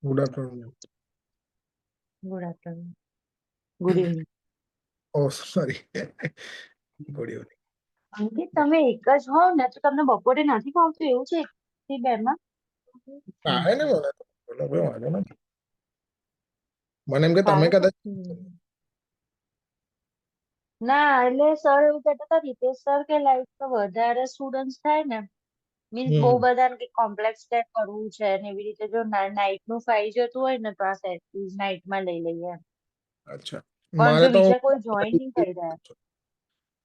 Good afternoon. Good afternoon. Good evening. Oh sorry. Good evening. Ankit, તમે એક જ હોવ ને તો તમને બપોરે નથી ભાવતું એવું છે એકથી બે માં? આવે ને મને તો બોલો, કોઈ વાંધો નથી. મને એમ કે તમે ભાવે છે? કદાચ ના, એટલે સર એવું કહેતા હતા, રીતેશ સર, કે લાઈક વધારે સ્ટુડન્ટ થાય ને, મીન્સ બહુ બધા કોમ્પ્લેક્સ ટેસ્ટ કરવું છે ને એવી રીતે જો નાઇટ નું ફાઈ જતું હોય ને તો આ સેટ નાઇટમાં લઈ લઈએ એમ. અચ્છા પણ મારે જો તો બીજા કોઈ જોઈન નહીં કરી રહ્યા.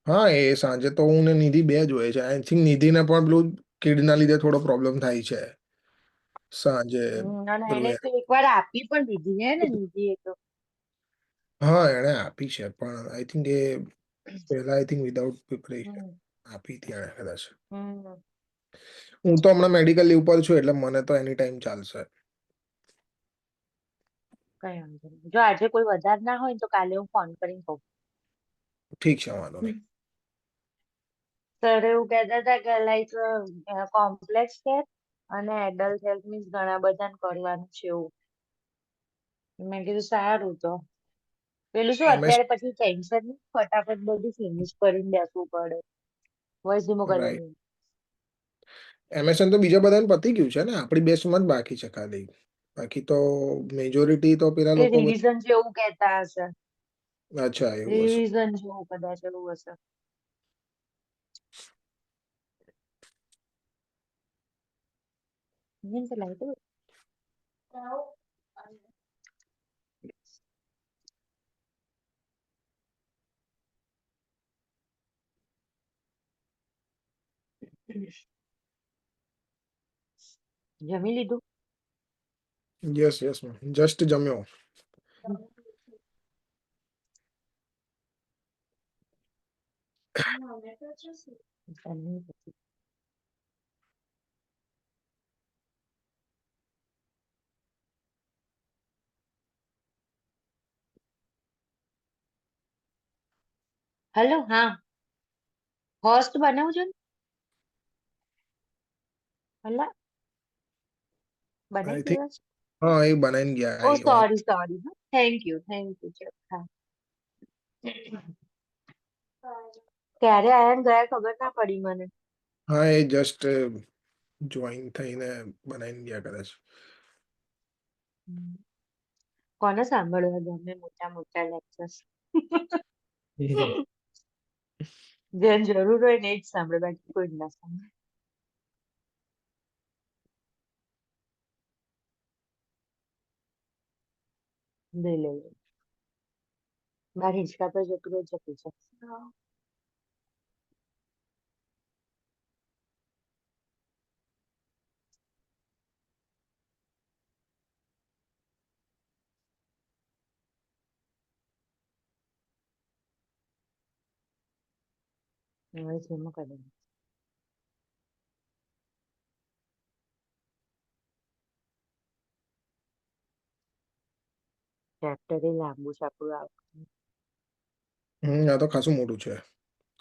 હા, એ સાંજે તો હું ને નિધિ બે જ હોય છે. આઈ થિંક નિધિને પણ પેલું કિડના લીધે થોડો પ્રોબ્લેમ થાય છે સાંજે અને પેલું એને તો એકવાર આપી પણ દીધી હે ને નિધિ એ તો. હા, એણે આપી છે પણ આઈ થિંક એ પહેલા આઈ થિંક વિધાઉટ પ્રિપરેશન હમ આપી હતી એણે કદાચ. હમ હું તો હમણાં મેડિકલ લીવ પર છું એટલે મને તો એની ટાઈમ ચાલશે. કઈ વાંધો નહીં. જો આજે કોઈ વધારે ના હોય ને તો કાલે હું ફોન કરીને કહું. ઠીક છે, વાંધો નહીં. સર એવું કહેતા હતા કે લાઈક કોમ્પ્લેક્સ કેર અને એડલ્ટ હેલ્થ મીન્સ ઘણા બધાને કરવાનું છે એવું. મેં કીધું સારું તો. પેલું શું એમએસ અત્યારે પછી ટેન્શન નહીં, ફટાફટ બધું ફિનિશ કરીને બેસવું પડે. વોઇસ ધીમો કરી રાઈટ. લેજો. એમએસએન તો બીજા બધાને પતી ગયું છે ને, આપણી બેસમાં જ બાકી છે ખાલી. બાકી તો મેજોરિટી તો પેલા એ લોકો રિવિઝન જેવું કહેતા હશે. અચ્છા એવું હશે. રિવિઝન જેવું કદાચ એવું હશે. મીન્સ લાઈટ જમી લીધું? યસ યસ જસ્ટ જમ્યો. હેલો, હા, હોસ્ટ બનાવું છે ને? હલા આઈ બનાવી થિંક દેવા છે? હા એ બનાવીને ગયા oh I on. Sorry sorry, thank you ચલો. હા, ક્યારે આયા ને ગયા ખબર ના પડી મને. હા એ જસ્ટ જોઈન થઈને બનાવીને ગયા કદાચ. કોને સાંભળવા ગમે મોટા મોટા લેક્ચર્સ? જેને જરૂર હોય ને જ સાંભળે, બાકી કોઈ જ ના સાંભળે. લઈ લે બાર હિંચકા પર જતું રહે, જતું છે. હવે જેમાં કરે ચેપ્ટર એ લાંબુ છે આપણું આ વખતે. આ તો ખાસું મોટું છે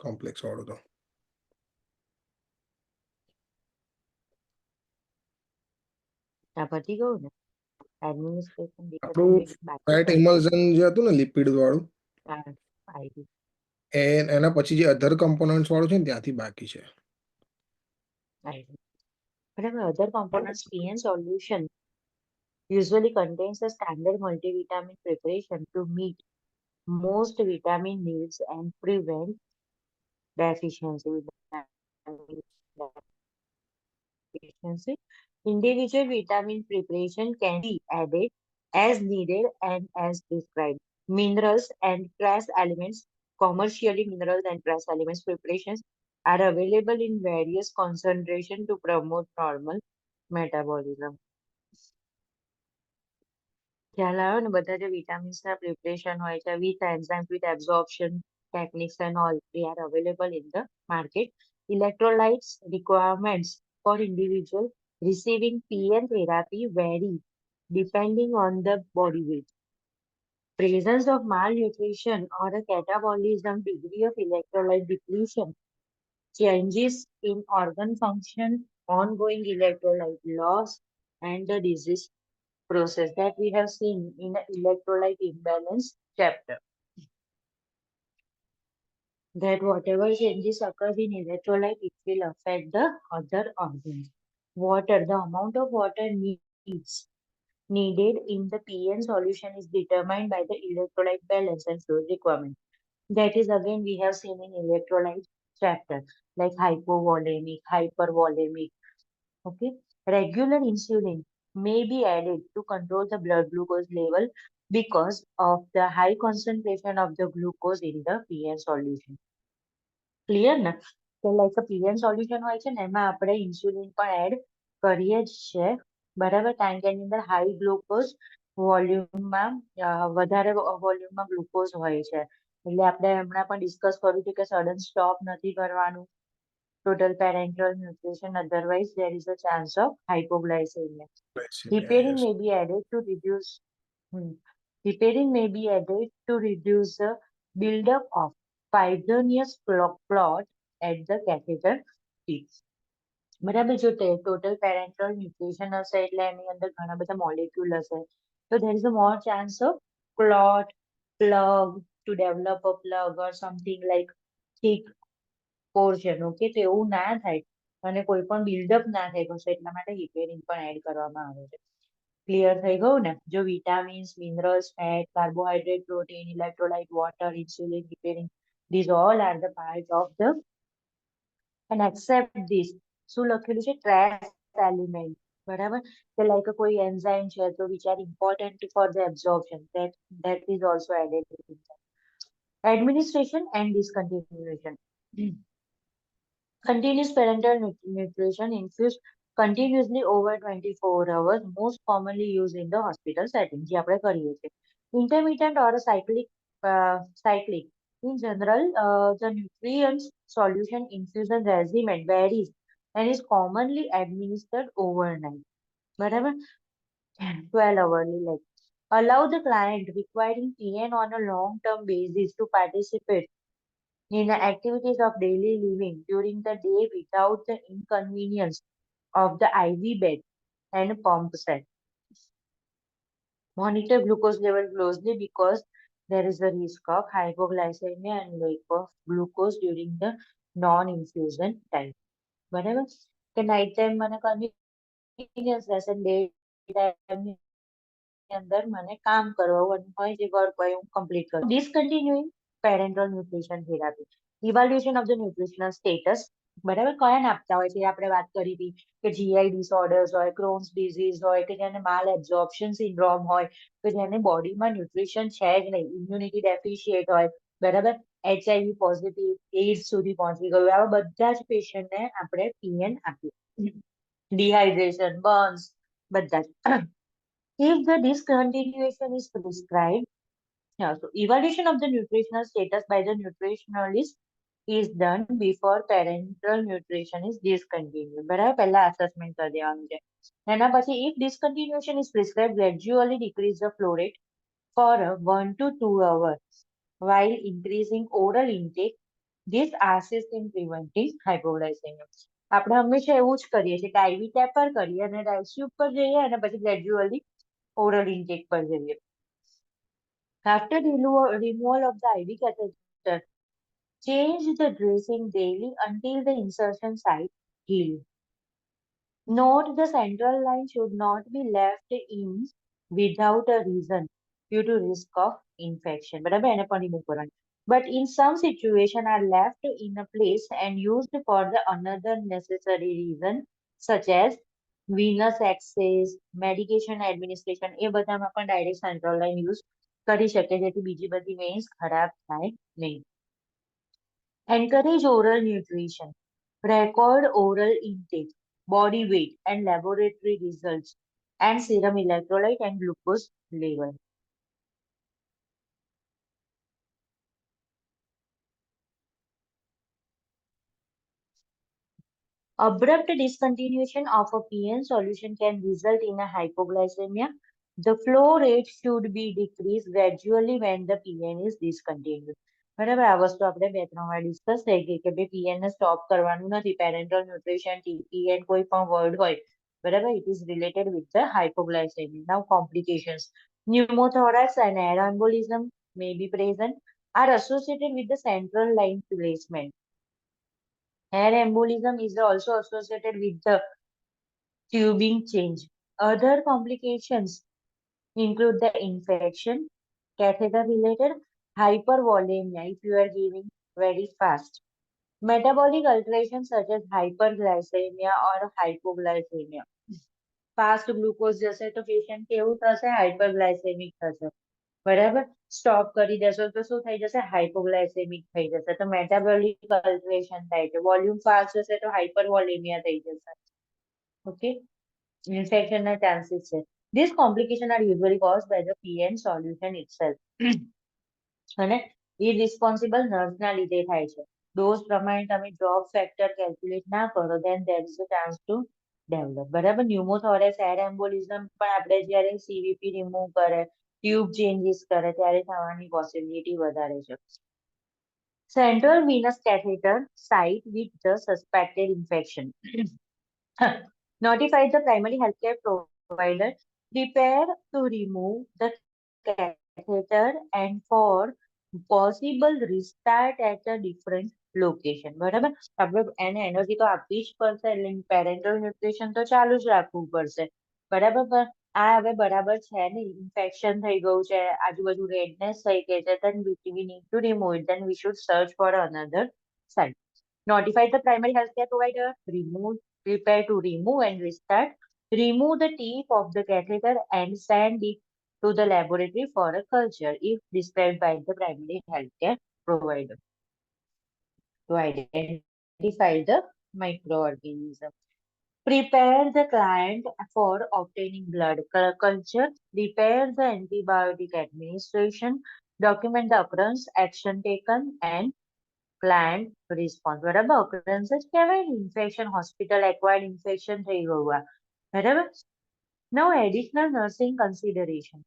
કોમ્પ્લેક્સ વાળું તો. આ પતી ગયું ને? એડમિનિસ્ટ્રેશન આપણું બાકી ફેટ છે. ઇમલ્ઝન જે હતું ને લિપિડ વાળું આ આવી એના પછી જે અધર કમ્પોનન્ટ વાળું છે ને ત્યાંથી બાકી છે. બરાબર. Other components PN solution usually contains a standard multivitamin preparation to meet most vitamin needs and prevent deficiency. Individual vitamin preparation can be added as needed and as prescribed. Minerals and trace elements, commercially minerals and trace elements preparations are available in various concentration to promote normal metabolism. ખ્યાલ આવ્યો ને? બધા જે vitamins ના preparation હોય છે with enzymes, with absorption techniques and all, they are available in the market. Electrolytes requirements for individual receiving PN therapy vary depending on the body weight. Presence of malnutrition or a catabolism, degree of electrolyte depletion, changes in organ function, ongoing electrolyte loss, and the disease process that we have seen in the electrolyte imbalance chapter. That whatever changes occurs in electrolyte, it will affect the other organs. Water, the amount of water needed in the PN solution is determined by the electrolyte balance and fluid requirement. That is again we have seen in electrolyte chapter, like hypovolemic, hypervolemic. Okay. Regular insulin may be added to control the blood glucose level because of the high concentration of the glucose in the PN solution. Clear ને કે like PN solution હોય છે ને એમાં આપણે insulin પણ add કરીએ જ છે બરાબર કારણ કે એની અંદર હાઈ ગ્લુકોઝ વોલ્યુમમાં વધારે વોલ્યુમમાં ગ્લુકોઝ હોય છે એટલે આપણે હમણાં પણ ડિસ્કસ કર્યું હતું કે સડન સ્ટોપ નથી કરવાનું total parental nutrition otherwise there is a chance of hypoglycemia. Heparin Yes. may be added to reduce heparin may be added to reduce the buildup of fibrinogenous clot at the catheter tip. બરાબર જો total parental nutrition હશે એટલે એની અંદર ઘણા બધા molecule હશે તો there is a more chance of clot, plug, to develop a plug or something like thick portion. Okay તો એવું ના થાય અને કોઈ પણ બિલ્ડઅપ ના થઈ ગયું એટલા માટે હિપેરિન પણ એડ કરવામાં આવે છે ક્લિયર થઈ ગયું ને જો vitamins minerals fat carbohydrate protein electrolyte water insulin heparin these all are the part of the and accept this શું લખેલું છે ટ્રેસ એલિમેન્ટ બરાબર કે લાઈક કોઈ એન્ઝાઇમ છે તો which are important for the absorption that is also added in that. Administration and discontinuation. Continuous parenteral nutrition infused continuously over 24 hours, most commonly used in the hospital setting. જે આપણે કરીએ છીએ. Intermittent or cyclic. In general, the nutrients solution infusion regimen varies and is commonly administered overnight. બરાબર 12 hourly like allow the client requiring PN on a long-term basis to participate in the activities of daily living during the day without the inconvenience of the IV bed and pump set. Monitor glucose level closely because there is a risk of hypoglycemia and lack of glucose during the non-infusion time. બરાબર કે night time મને convenience રહેશે day time અંદર મને કામ કરવાનું હોય જે વર્ક હોય હું કમ્પ્લીટ કરું discontinuing parenteral nutrition therapy evaluation of the nutritional status બરાબર કયાને આપતા હોય છે આપણે વાત કરી હતી કે જીઆઈ ડિસઓર્ડર્સ હોય ક્રોન્સ ડિઝીઝ હોય કે જેને માલ એબ્ઝોર્પ્શન સિન્ડ્રોમ હોય કે જેને બોડીમાં ન્યુટ્રિશન છે જ નહીં ઇમ્યુનિટી ડેફિશિએટ હોય બરાબર એચઆઈવી પોઝિટિવ એઇડ્સ સુધી પહોંચી ગયું આવા બધા જ પેશન્ટને આપણે પીએન આપ્યું ડિહાઇડ્રેશન બર્ન્સ બધા જ if the discontinuation is prescribed, yeah, so evaluation of the nutritional status by the nutritionalist is done before parenteral nutrition is discontinued. બરાબર પહેલા assessment કરી દેવાનું છે એના પછી if discontinuation is prescribed, gradually decrease the flow rate for 1 to 2 hours while increasing oral intake. This assists in preventing hypoglycemia. આપણે હંમેશા એવું જ કરીએ છીએ કે આઈવી ટેપર કરીએ અને ડાયસ્યુબ પર જઈએ અને પછી gradually oral intake per year. After removal of the IV catheter, change the dressing daily until the insertion site heals. Note the central line should not be left in without a reason due to risk of infection. But in some situations are left in a place and used for the another necessary reason such as venous access, medication administration એ બધામાં પણ direct central line use કરી શકે જેથી બીજી બધી vans ખરાબ થાય નહીં. Encourage oral nutrition. Record oral intake, body weight and laboratory results and serum electrolyte and glucose level. Abrupt discontinuation of a PN solution can result in a hypoglycemia. The flow rate should be decreased gradually when the PN is discontinued. બરાબર આ વસ્તુ આપણે બે ત્રણ વાર discuss થઈ ગઈ કે ભાઈ પીએન ને સ્ટોપ કરવાનું નથી પેરેન્ટલ ન્યુટ્રિશન ટીપીએન કોઈ પણ વર્ડ હોય બરાબર, it is related with the hypoglycemia. Now complications. Pneumothorax and air embolism may be present, are associated with the central line placement. Air embolism is also associated with the tubing change. Other complications include the infection, catheter-related hypervolemia if you are giving very fast. Metabolic alterations such as hyperglycemia or hypoglycemia. Fast glucose જશે તો patient કેવું થશે? હાઇપરગ્લાયસેમિક થશે. બરાબર, stop કરી દેશો તો શું થઈ જશે? હાઇપોગ્લાયસેમિક થઈ જશે. તો મેટાબોલિક અલ્ટરેશન થાય છે. વોલ્યુમ ફાસ્ટ જશે તો હાઇપરવોલેમિયા થઈ જશે. ઓકે, ઇન્ફેક્શનના ચાન્સીસ છે. These complications are usually caused by the PN solution itself. અને irresponsible નર્સના લીધે થાય છે. ડોઝ પ્રમાણે તમે ડ્રોપ ફેક્ટર કેલ્ક્યુલેટ ના કરો then there is a chance to develop. બરાબર, ન્યુમોથોરેક્સ એર એમ્બોલિઝમ પણ આપણે જ્યારે સીવીપી રિમૂવ કરે, ટ્યુબ ચેન્જીસ કરે ત્યારે થવાની પોસિબિલિટી વધારે છે. Central venous catheter site with the suspected infection. Notify the primary healthcare provider, prepare to remove the catheter and for possible restart at a different location. બરાબર, આપણે એને energy તો આપવી જ પડશે, એટલે પેરેન્ટલ ન્યુટ્રિશન તો ચાલુ જ રાખવું પડશે. બરાબર, પણ આ હવે બરાબર છે નહીં, ઇન્ફેક્શન થઈ ગયું છે, આજુબાજુ રેડનેસ થઈ ગઈ છે, then we need to remove it, then we should search for another site. Notify the primary healthcare provider, prepare to remove and restart. Remove the tip of the catheter and send it to the laboratory for a culture if prescribed by the primary healthcare provider to identify the microorganism. Prepare the client for obtaining blood culture. Prepare the antibiotic administration. Document the occurrence, action taken, and planned response. બરાબર, occurrence જ કહેવાય ને, infection, hospital acquired infection થઈ ગયું આ. બરાબર. Now additional nursing consideration.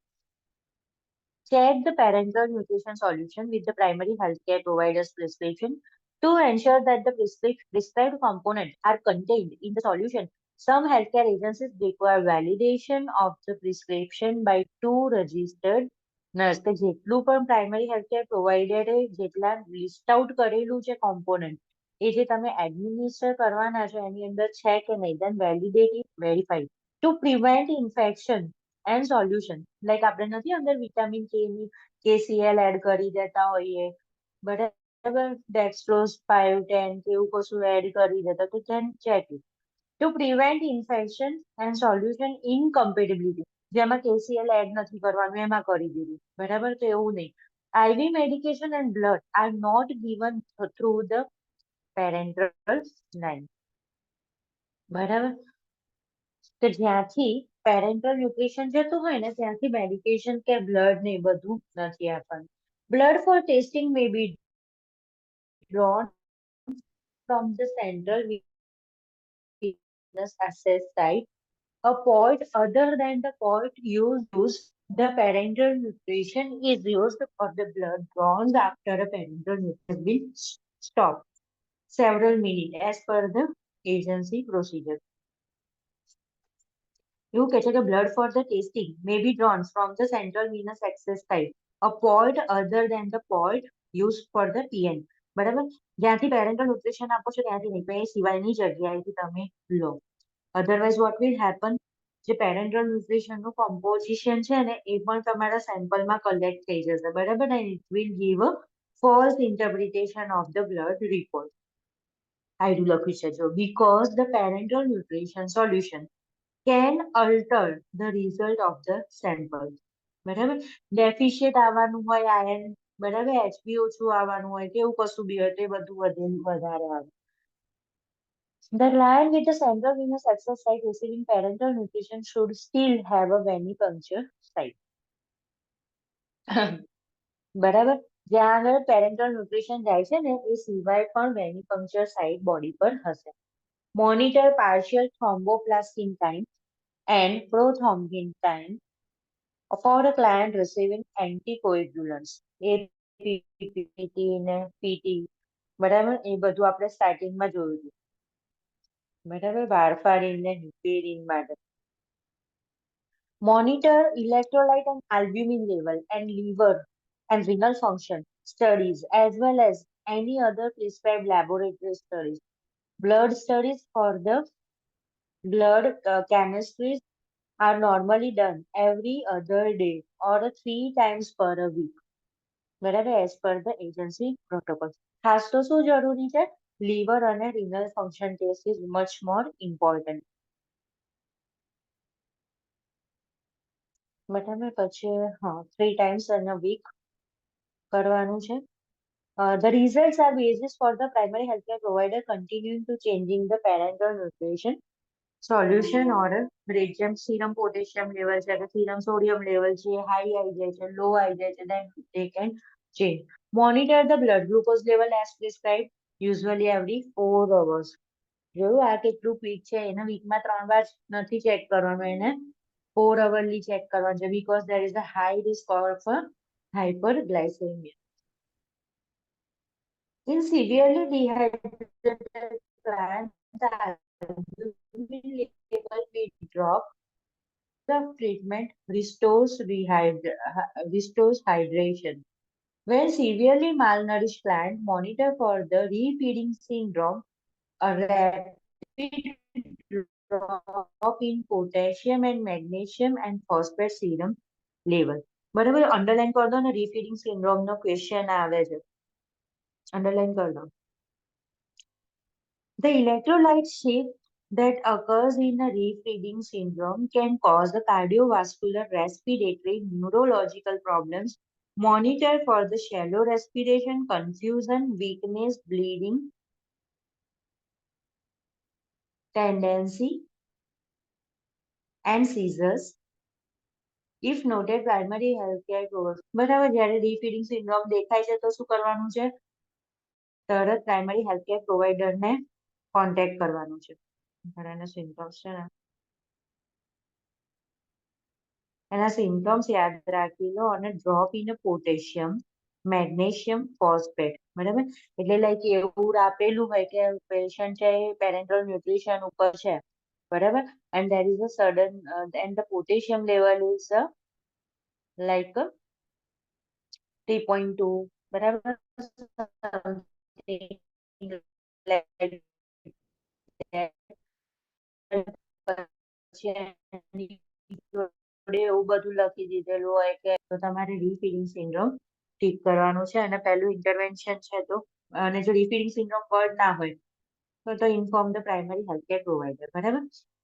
Check the parenteral nutrition solution with the primary healthcare provider's prescription to ensure that the prescribed components are contained in the solution. Some healthcare agencies require validation of the prescription by two registered nurse. કે જેટલું પણ primary healthcare પ્રોવાઈડરે જેટલા list out કરેલું છે component, એ જે તમે administer કરવાના છો એની અંદર છે કે નહીં, then validate it, verify to prevent infection and solution. Like આપણે નથી અંદર વિટામિન કે ની KCl એડ કરી દેતા હોઈએ, બરાબર, ડેક્સ્ટ્રોઝ 510 કે એવું કશું એડ કરી દેતા, તો then check it to prevent infection and solution incompatibility. જેમાં KCl એડ નથી કરવાનું, એમાં કરી દીધું. બરાબર, તો એવું નહીં. IV medication and blood are not given through the parenteral line. બરાબર, તો જ્યાંથી પેરેન્ટલ ન્યુટ્રિશન જતું હોય ને ત્યાંથી મેડિકેશન કે બ્લડ ને બધું નથી આપવાનું. Blood for testing may be drawn from the central venous access site. A point other than the point used, the parenteral nutrition is used for the blood drawn after a parenteral nutrition has been stopped several minutes as per the agency procedure. એવું કહે છે કે blood for the testing may be drawn from the central venous access site, a point other than the point used for the PN. બરાબર, જ્યાંથી parental nutrition આપો છો ત્યાંથી નહીં, પણ એ સિવાયની જગ્યાએથી તમે લો. અધરવાઇઝ વોટ વિલ હેપન, જે પેરેન્ટલ ન્યુટ્રિશનનું કોમ્પોઝિશન છે ને એ પણ તમારા સેમ્પલમાં કલેક્ટ થઈ જશે. બરાબર, and it will give a false interpretation of the blood report. આયડું લખ્યું છે જો, because the parental nutrition solution can alter the result of the sample. બરાબર, ડેફિશિયન્ટ આવવાનું હોય આયર્ન, બરાબર, HB ઓછું આવવાનું હોય કે એવું કશું બી હોય, તે બધું વધારે આવે. The client with the central venous access site receiving parenteral nutrition should still have a venipuncture site. બરાબર, જ્યાં આગળ પેરેન્ટલ ન્યુટ્રિશન જાય છે ને એ સિવાય પણ વેનિપંક્ચર સાઇટ બોડી પર હશે. Monitor partial thromboplastin time and prothrombin time for a client receiving anticoagulants. APPT ને PT, બરાબર, એ બધું આપણે સ્ટાર્ટિંગમાં જોયું હતું. બરાબર, warfarin ને heparin માટે. Monitor electrolyte and albumin level and liver and renal function studies as well as any other prescribed laboratory studies. Blood studies for the blood chemistries are normally done every other day or 3 times per a week. બરાબર, as per the agency protocol. ખાસ તો શું જરૂરી છે? Liver અને renal function test is much more important. બરાબર, પછી હા 3 times in a week કરવાનું છે. The results are basis for the primary healthcare provider continuing to changing the parental nutrition solution or radium serum potassium level છે કે serum sodium level છે high આવી જાય છે low આવી જાય છે then they can change. Monitor the blood glucose level as prescribed usually every 4 hours. જોયું આ કેટલું પીક છે એને વીકમાં 3 વાર નથી ચેક કરવાનું, એને 4 અવરલી ચેક કરવાનું છે because there is a high risk of hyperglycemia. In severely dehydrated plants, the albumin level will drop. The treatment restores hydration. When severely malnourished plant, monitor for the refeeding syndrome, a rapid drop in potassium and magnesium and phosphate serum level. બરાબર, underline કર દો ને, રીફીડિંગ syndrome નો question આવે છે, underline કર દો. The electrolyte shift that occurs in a refeeding syndrome can cause a cardiovascular, respiratory, neurological problems. Monitor for the shallow respiration, confusion, weakness, bleeding tendency, and seizures. If noted, primary healthcare provider. બરાબર, જ્યારે refeeding syndrome દેખાય છે તો શું કરવાનું છે? તરત primary healthcare પ્રોવાઈડરને contact કરવાનું છે. એના સિમ્પટમ્સ છે ને, એના સિમ્પટમ્સ યાદ રાખી લો અને drop in potassium, magnesium, phosphate. બરાબર, એટલે લાઈક એવું આપેલું હોય કે પેશન્ટ છે પેરેન્ટલ ન્યુટ્રિશન ઉપર છે, બરાબર, and there is a sudden and the potassium level is like 3.2, બરાબર, એવું બધું લખી દીધેલું હોય કે તો તમારે રીફીડિંગ સિન્ડ્રોમ ઠીક કરવાનું છે અને પહેલું ઇન્ટરવેન્શન છે તો, અને જો રીફીડિંગ સિન્ડ્રોમ વર્ડ ના હોય તો inform the primary healthcare provider. બરાબર.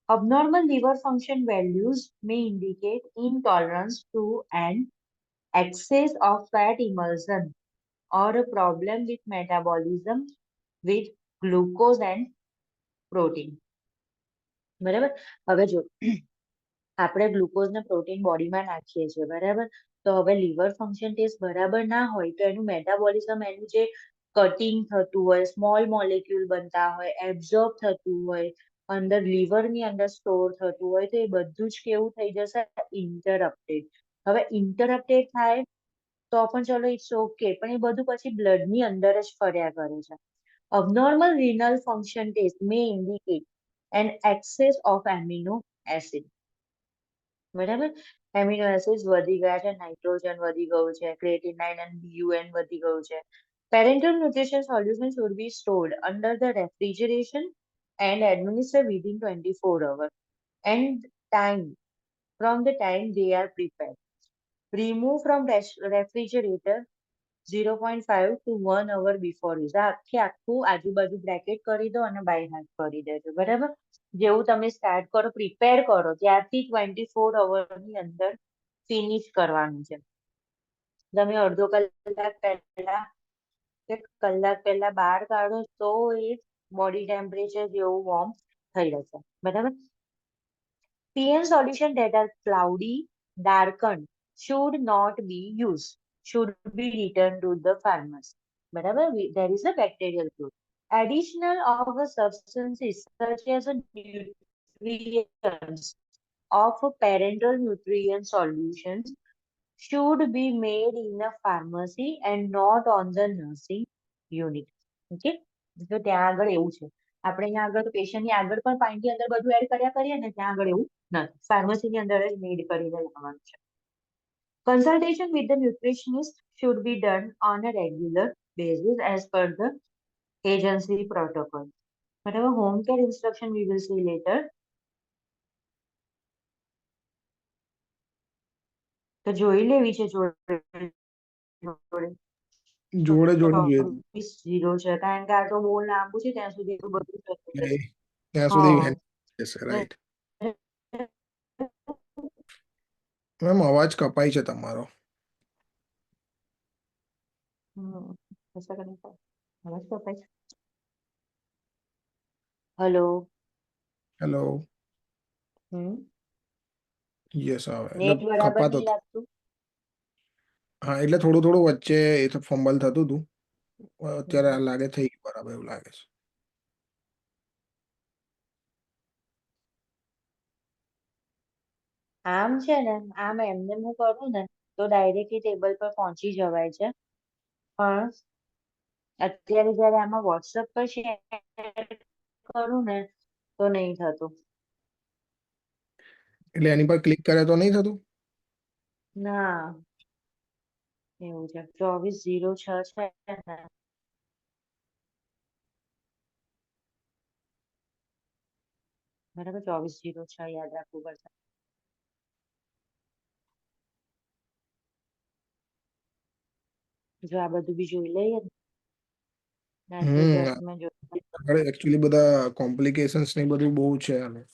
Abnormal liver function values may indicate intolerance to an excess of fat emulsion or a problem with metabolism with glucose and protein. બરાબર, હવે જો આપણે ગ્લુકોઝ ને પ્રોટીન બોડીમાં નાખીએ છીએ, બરાબર, તો હવે લીવર ફંક્શન ટેસ્ટ બરાબર ના હોય તો એનું મેટાબોલિઝમ, એનું જે કટિંગ થતું હોય, સ્મોલ મોલેક્યુલ બનતા હોય, એબ્ઝોર્બ થતું હોય, અંદર લીવરની અંદર સ્ટોર થતું હોય, તો એ બધું જ કેવું થઈ જશે? ઇન્ટરપ્ટેડ. હવે ઇન્ટરપ્ટેડ થાય તો પણ ચલો ઇટ્સ ઓકે, પણ એ બધું પછી બ્લડની અંદર જ ફર્યા કરે છે. Abnormal renal function test may indicate an excess of amino acid. બરાબર, એમિનો એસિડ વધી ગયા છે, નાઇટ્રોજન વધી ગયું છે, ક્રિએટિનાઇન અને BUN વધી ગયું છે. Parenteral nutrition solution should be stored under the refrigeration and administered within 24 hours and time from the time they are prepared. Remove from refrigerator 0.5 to 1 hour before use. આખું આજુબાજુ bracket કરી દો અને by હાથ કરી દેજો. બરાબર, જેવું તમે સ્ટાર્ટ કરો, પ્રિપેર કરો ત્યારથી 24 અવરની અંદર ફિનિશ કરવાનું છે. તમે અડધો કલાક પહેલા કે કલાક પહેલા બહાર કાઢો તો એ બોડી ટેમ્પરેચર જેવું વોર્મ થઈ જશે. બરાબર. PN solution that are cloudy, darkened should not be used, should be returned to the farmers. Barabar, there is a bacterial growth. Additional of the substances such as nutrients of parental nutrient solutions should be made in a pharmacy and not on the nursing unit. Okay? તો ત્યાં આગળ એવું છે આપણે અહીંયા આગળ પેશન્ટની આગળ પણ પાઇન્ટની અંદર બધું એડ કર્યા કરીએ ને, ત્યાં આગળ એવું નથી. ફાર્મસીની અંદર જ નીડ કરીને લાવવાનું છે. Consultation with the nutritionist should be done on a regular basis as per the agency protocol. બરાબર. Home care instruction we will see later. તો જોઈ લેવી છે જોડે જોડે. જોડે જોડે જોઈએ. 24 છે, કારણ કે આ તો બહુ લાંબુ છે, ત્યાં સુધી તો બધું થતું એટલે જશે. ત્યાં સુધી હા. જશે, રાઈટ. મેમ અવાજ કપાય છે તમારો. અવાજ કપાય છે. હેલો. હેલો. યસ આવે એટલે નેટ બરાબર કપાતો નહીં હતો. લાગતું. હા એટલે થોડું થોડું વચ્ચે એ તો ફંબલ થતું હતું. અત્યારે હમ. આ લાગે થઈ ગયું બરાબર એવું લાગે છે. આમ છે ને, આમ એમને હું કરું ને તો ડાયરેક્ટલી ટેબલ પર પહોંચી જવાય છે, પણ અત્યારે જયારે આમાં વોટ્સએપ પર શેર કરું ને તો નહીં થતું. એટલે એની પર ક્લિક કરે તો નહીં થતું. ના, એવું છે. 2406 છે ને, બરાબર. 2406 યાદ રાખવું પડશે. જો આ બધું બી જોઈ લઈએ ને, આટલું જસ્ટ મેં જોઈ. આગળ એકચ્યુઅલી બધા કોમ્પ્લિકેશન્સ ને બધું બહુ છે આનું.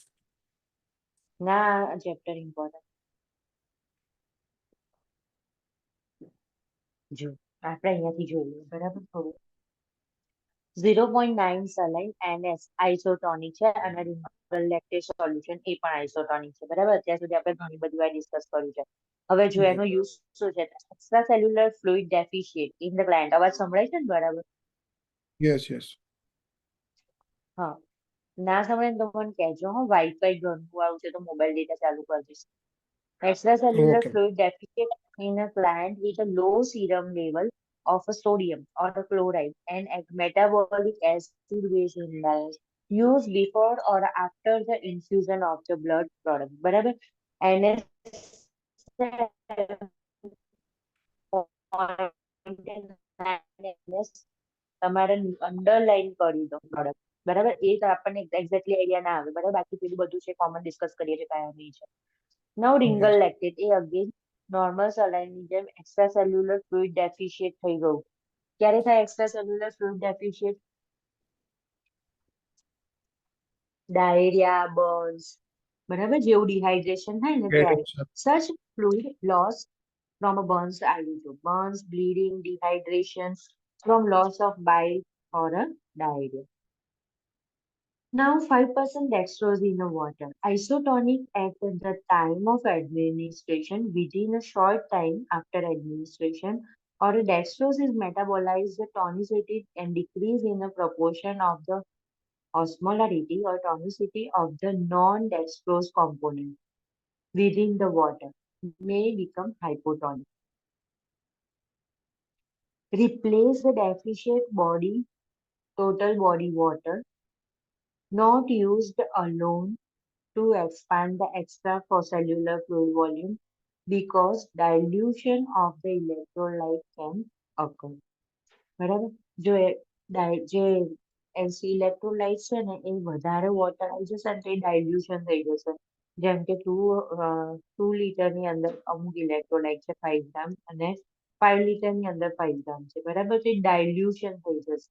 ના, ચેપ્ટર ઇમ્પોર્ટન્ટ. જો આપણે અહીંયાથી જોઈએ, બરાબર. થોડું 0.9 saline NS આઇસોટોનિક છે, અને રિંગલ લેક્ટેટ સોલ્યુશન એ પણ આઇસોટોનિક છે, બરાબર. અત્યાર સુધી આપણે ઘણી બધી વાર ડિસ્કસ કર્યું છે. હવે જો એનો યુઝ શું છે, extra cellular fluid deficient in the gland. અવાજ સંભળાય છે ને બરાબર? Yes yes. હા. ના સંભળાય ને તો મને કહેજો. હું વાઈફાઈ ઘરનું આવું છે તો મોબાઈલ ડેટા ચાલુ કરી દઈશ. Extracellular okay. fluid deficit in a plant with a low serum level of a sodium or a chloride and a metabolic acid base imbalance used before or after the infusion of the blood product. બરાબર. NS તમારે underline કરી દો product, બરાબર. એ તો આપણને exactly idea ના આવે, બરાબર. બાકી પેલું બધું છે કોમન ડિસ્કસ કરીએ છીએ કાયમી છે. નવ રિંગલ લેક્ટેટ એ અગેન નોર્મલ સલાઈનની જેમ એક્સ્ટ્રા સેલ્યુલર ફ્લુઇડ ડેફિશિયટ થઈ ગયું. ક્યારે થાય extracellular fluid deficit? Diarrhoea, burns, બરાબર. જેવું ડિહાઇડ્રેશન થાય ને ત્યારે. Such fluid loss from a burns આવી burns, bleeding, dehydration from loss of bile or a diarrhea. Now 5% dextrose in the water. Isotonic at the time of administration, within a short time after administration, or a dextrose is metabolized, the tonicity and decrease in the proportion of the osmolarity or tonicity of the non-dextrose component within the water may become hypotonic. Replace the deficient body, total body water, not used alone to expand the extracellular fluid volume because dilution of the electrolyte can occur. બરાબર. જો જે electrolyte છે ને એ વધારે water આવી જશે ને તો એ ડાયલ્યુશન થઈ જશે. જેમ કે 2 લીટરની અંદર અમુક ઇલેક્ટ્રોલાઇટ છે 5 ગ્રામ, અને 5 લીટરની અંદર 5 ગ્રામ છે, બરાબર. તો એ ડાયલ્યુશન થઈ જશે.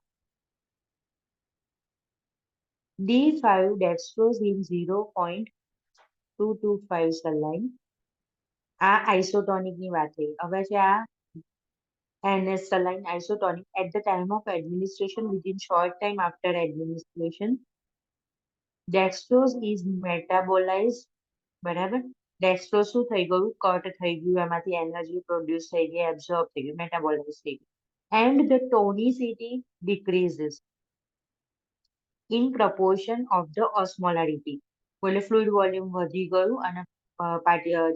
D5 dextrose in 0.225 saline. આ આઇસોટોનિક ની વાત થઈ. હવે છે આ NS saline isotonic at the time of administration, within short time after administration. Dextrose is metabolized, બરાબર. ડેક્સ્ટ્રોઝ શું થઈ ગયું? કટ થઈ ગયું, એમાંથી એનર્જી પ્રોડ્યુસ થઈ ગઈ, એબ્ઝોર્બ થઈ ગયું, મેટાબોલાઇઝ થઈ ગયું. And the tonicity decreases in proportion of the osmolarity. એટલે ફ્લુઇડ વોલ્યુમ વધી ગયું અને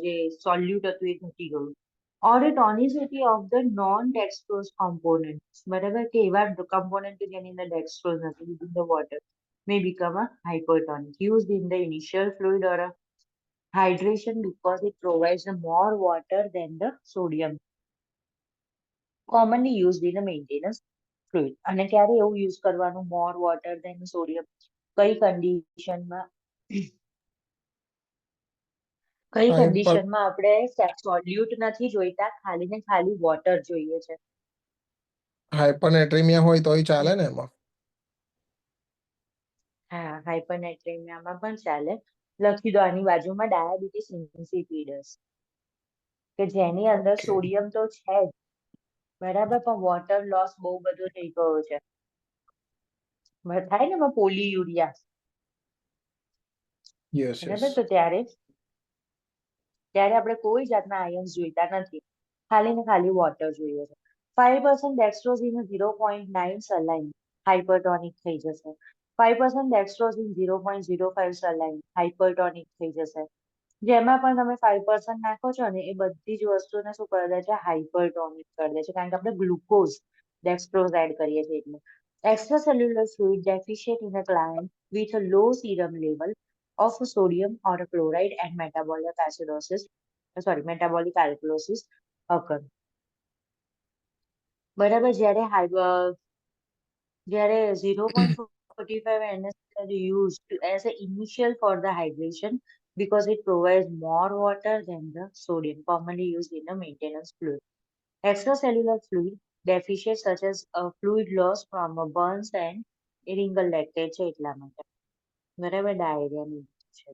જે સોલ્યુટ હતું એ ઘટી ગયું. Or a tonicity of the non-dextrose components, બરાબર. કે એવા કમ્પોનન્ટ કે જેની અંદર ડેક્સ્ટ્રોઝ નથી within the water. may become a hypertonic, used in the initial fluid or a hydration because it provides more water than the sodium, commonly used in the maintenance fluid. અને ક્યારે એવું યુઝ કરવાનું more water than sodium? કઈ કન્ડિશનમાં hyper આપણે સોલ્યુટ નથી જોઈતા, ખાલી ને ખાલી વોટર જોઈએ છે? હાઈપરનેટ્રેમિયા હોય તોય ચાલે ને એમાં. હા, હાઇપરનેટ્રેમિયામાં પણ ચાલે. લખી દો આની બાજુમાં ડાયાબિટીસ ઇન્સિપિડસ, કે જેની અંદર ઓકે. સોડિયમ તો છે જ, બરાબર, પણ વોટર લોસ બહુ બધો થઈ ગયો છે. થાય ને એમાં પોલીયુરિયા, યસ યસ. બરાબર. તો ત્યારે ત્યારે આપણે કોઈ જાતના આયન્સ જોઈતા નથી, ખાલી ને ખાલી વોટર જોઈએ છે. 5% ડેક્સ્ટ્રોઝ ઇન 0.9 સલાઇન, હાઇપરટોનિક થઈ જશે. 5% ડેક્સ્ટ્રોઝ ઇન 0.05 સલાઇન, હાઇપરટોનિક થઈ જશે. જેમાં પણ તમે 5% નાખો છો ને, એ બધી જ વસ્તુને શું કરી દે છે? હાઇપરટોનિક કરી દે છે, કારણ કે આપણે ગ્લુકોઝ ડેક્સ્ટ્રોઝ એડ કરીએ છીએ એટલે. Extracellular fluid deficient in a client with a low serum level of sodium or chloride and metabolic alkalosis occur. બરાબર. જ્યારે 0.45 NS are used as an initial for the hydration because it provides more water than the sodium, commonly used in the maintenance fluid. Extracellular fluid deficient such as fluid loss from burns and રિંગલ lactate છે એટલા માટે. બરાબર. ડાયરિયાની છે.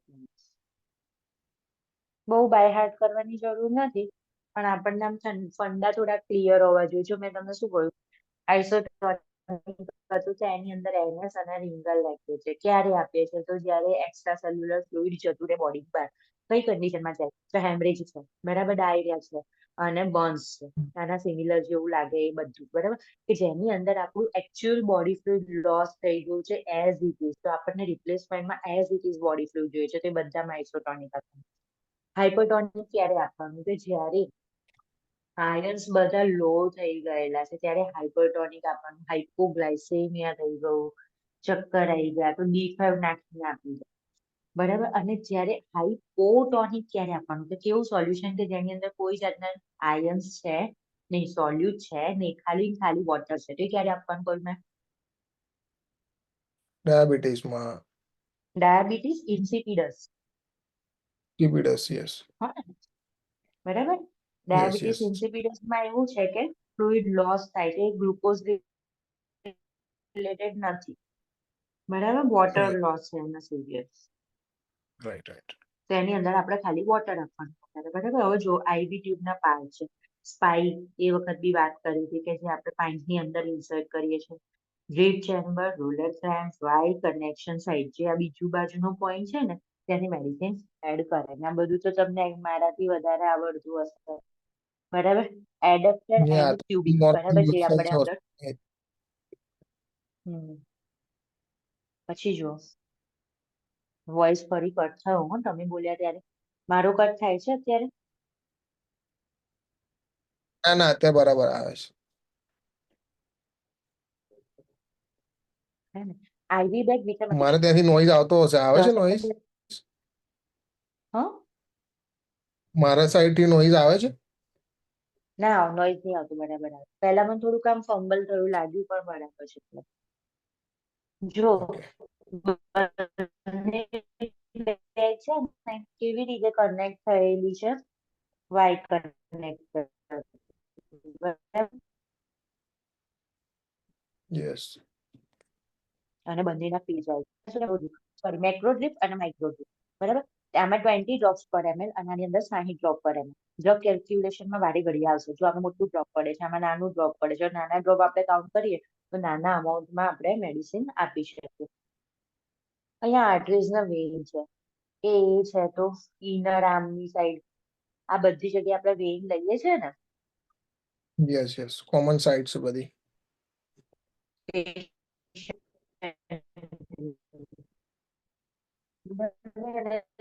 બહુ by heart કરવાની જરૂર નથી, પણ આપણને આમ ફંડા થોડા ક્લિયર હોવા જોઈએ. જો મેં તમને શું કહ્યું, આઇસોટોનિક હતું તો એની અંદર એનએસ અને રિંગલ લેક્ટેટ છે. ક્યારે આપીએ છીએ? તો જ્યારે એક્સ્ટ્રા સેલ્યુલર ફ્લુઇડ જતું રહે બોડી બહાર. કઈ કન્ડિશનમાં છે? તો હેમરેજ છે, બરાબર, ડાયરિયા છે અને બર્ન્સ છે, આના સિમિલર જેવું લાગે એ બધું, બરાબર, કે જેની અંદર આપણું એકચ્યુઅલ બોડી ફ્લુઇડ લોસ થઈ ગયું છે એઝ ઇટ ઇઝ, તો આપણને રિપ્લેસમેન્ટમાં as it is body fluid જોઈએ છે. તો એ બધામાં આઇસોટોનિક આપવાનું. હાઇપરટોનિક ક્યારે આપવાનું? કે જ્યારે આયન્સ બધા લો થઈ ગયેલા છે ત્યારે હાઇપરટોનિક આપવાનું. હાઇપોગ્લાયસેમિયા થઈ ગયું, ચક્કર આવી ગયા, તો D5 નાખીને આપી દે, બરાબર. અને જ્યારે હાઇપોટોનિક ક્યારે આપવાનું? તો કેવું સોલ્યુશન કે જેની અંદર કોઈ જાતના આયન્સ છે નહીં, સોલ્યુટ છે નહીં, ખાલી ખાલી વોટર છે, તો એ ક્યારે આપવાનું કહ્યું મેં? ડાયાબિટીસમાં. ડાયાબિટીસ ઇન્સિપિડસ. કિબિડસ. યસ હા ને? બરાબર. Yes diabetes yes. ઇન્સિપિડસમાં એવું છે કે ફ્લુઇડ લોસ થાય છે, ગ્લુકોઝ રિલેટેડ નથી, બરાબર, વોટર રાઈટ લોસ છે એમાં સિરિયસ. Right right. તો એની અંદર આપણે ખાલી વોટર આપવાનું, બરાબર. હવે જો આઈવી ટ્યુબના પાર્ટ છે, સ્પાઇક એ વખત બી વાત કરી હતી કે જે આપણે પાઇપની અંદર ઇન્સર્ટ કરીએ છીએ. Drip chamber, roller clamp, Y connection site, જે આ બીજું બાજુનો પોઈન્ટ છે ને, ત્યાંની મેડિસિન એડ કરે. આ બધું તો તમને મારાથી વધારે આવડતું હશે, બરાબર. એડેપ્ટર આ એન્ડ તો ટ્યુબિંગ, નોર્મલ બરાબર, જે યુઝ આપણે થાય અંદર. છે. પછી જુઓ, વોઇસ ફરી કટ થયો હો તમે બોલ્યા ત્યારે. મારો કટ થાય છે અત્યારે? ના ના, અત્યારે બરાબર આવે છે. હે ને? આઈવી બેગ મારે વિટામિન ત્યાંથી નોઈઝ આવતો હશે. આવે છે 10 નોઈઝ? સેકન્ડ. હા, મારા સાઈડ થી નોઈઝ આવે છે? ના, નોઈઝ નહીં આવતું, બરાબર આવે. પહેલા મને થોડુંક આમ ફમ્બલ થયું લાગ્યું, પણ બરાબર છે. જો ઓકે. બંને બેગ છે ને કેવી રીતે કનેક્ટ થયેલી છે? Y connect, yes. અને બંનેના ફીસ હોય, સોરી, મેક્રો ડ્રીપ અને માઇક્રો ડ્રીપ, બરાબર. આમાં 20 ડ્રોપ્સ પર ml અને આની અંદર 60 ડ્રોપ પર ml. ડ્રગ કેલ્ક્યુલેશનમાં વારે ઘડી આવશે. જો આમાં મોટું ડ્રોપ પડે છે, આમાં નાનું ડ્રોપ પડે છે, નાના ડ્રોપ આપણે કાઉન્ટ કરીએ તો નાના અમાઉન્ટમાં આપણે મેડિસિન આપી શકીએ. અહીંયા આર્ટરીઝના વેઇન છે, એ છે તો ઇનર આર્મની સાઈડ, આ બધી જગ્યાએ આપણે વેઇન લઈએ છીએ ને, યસ યસ. કોમન સાઇટ્સ બધી.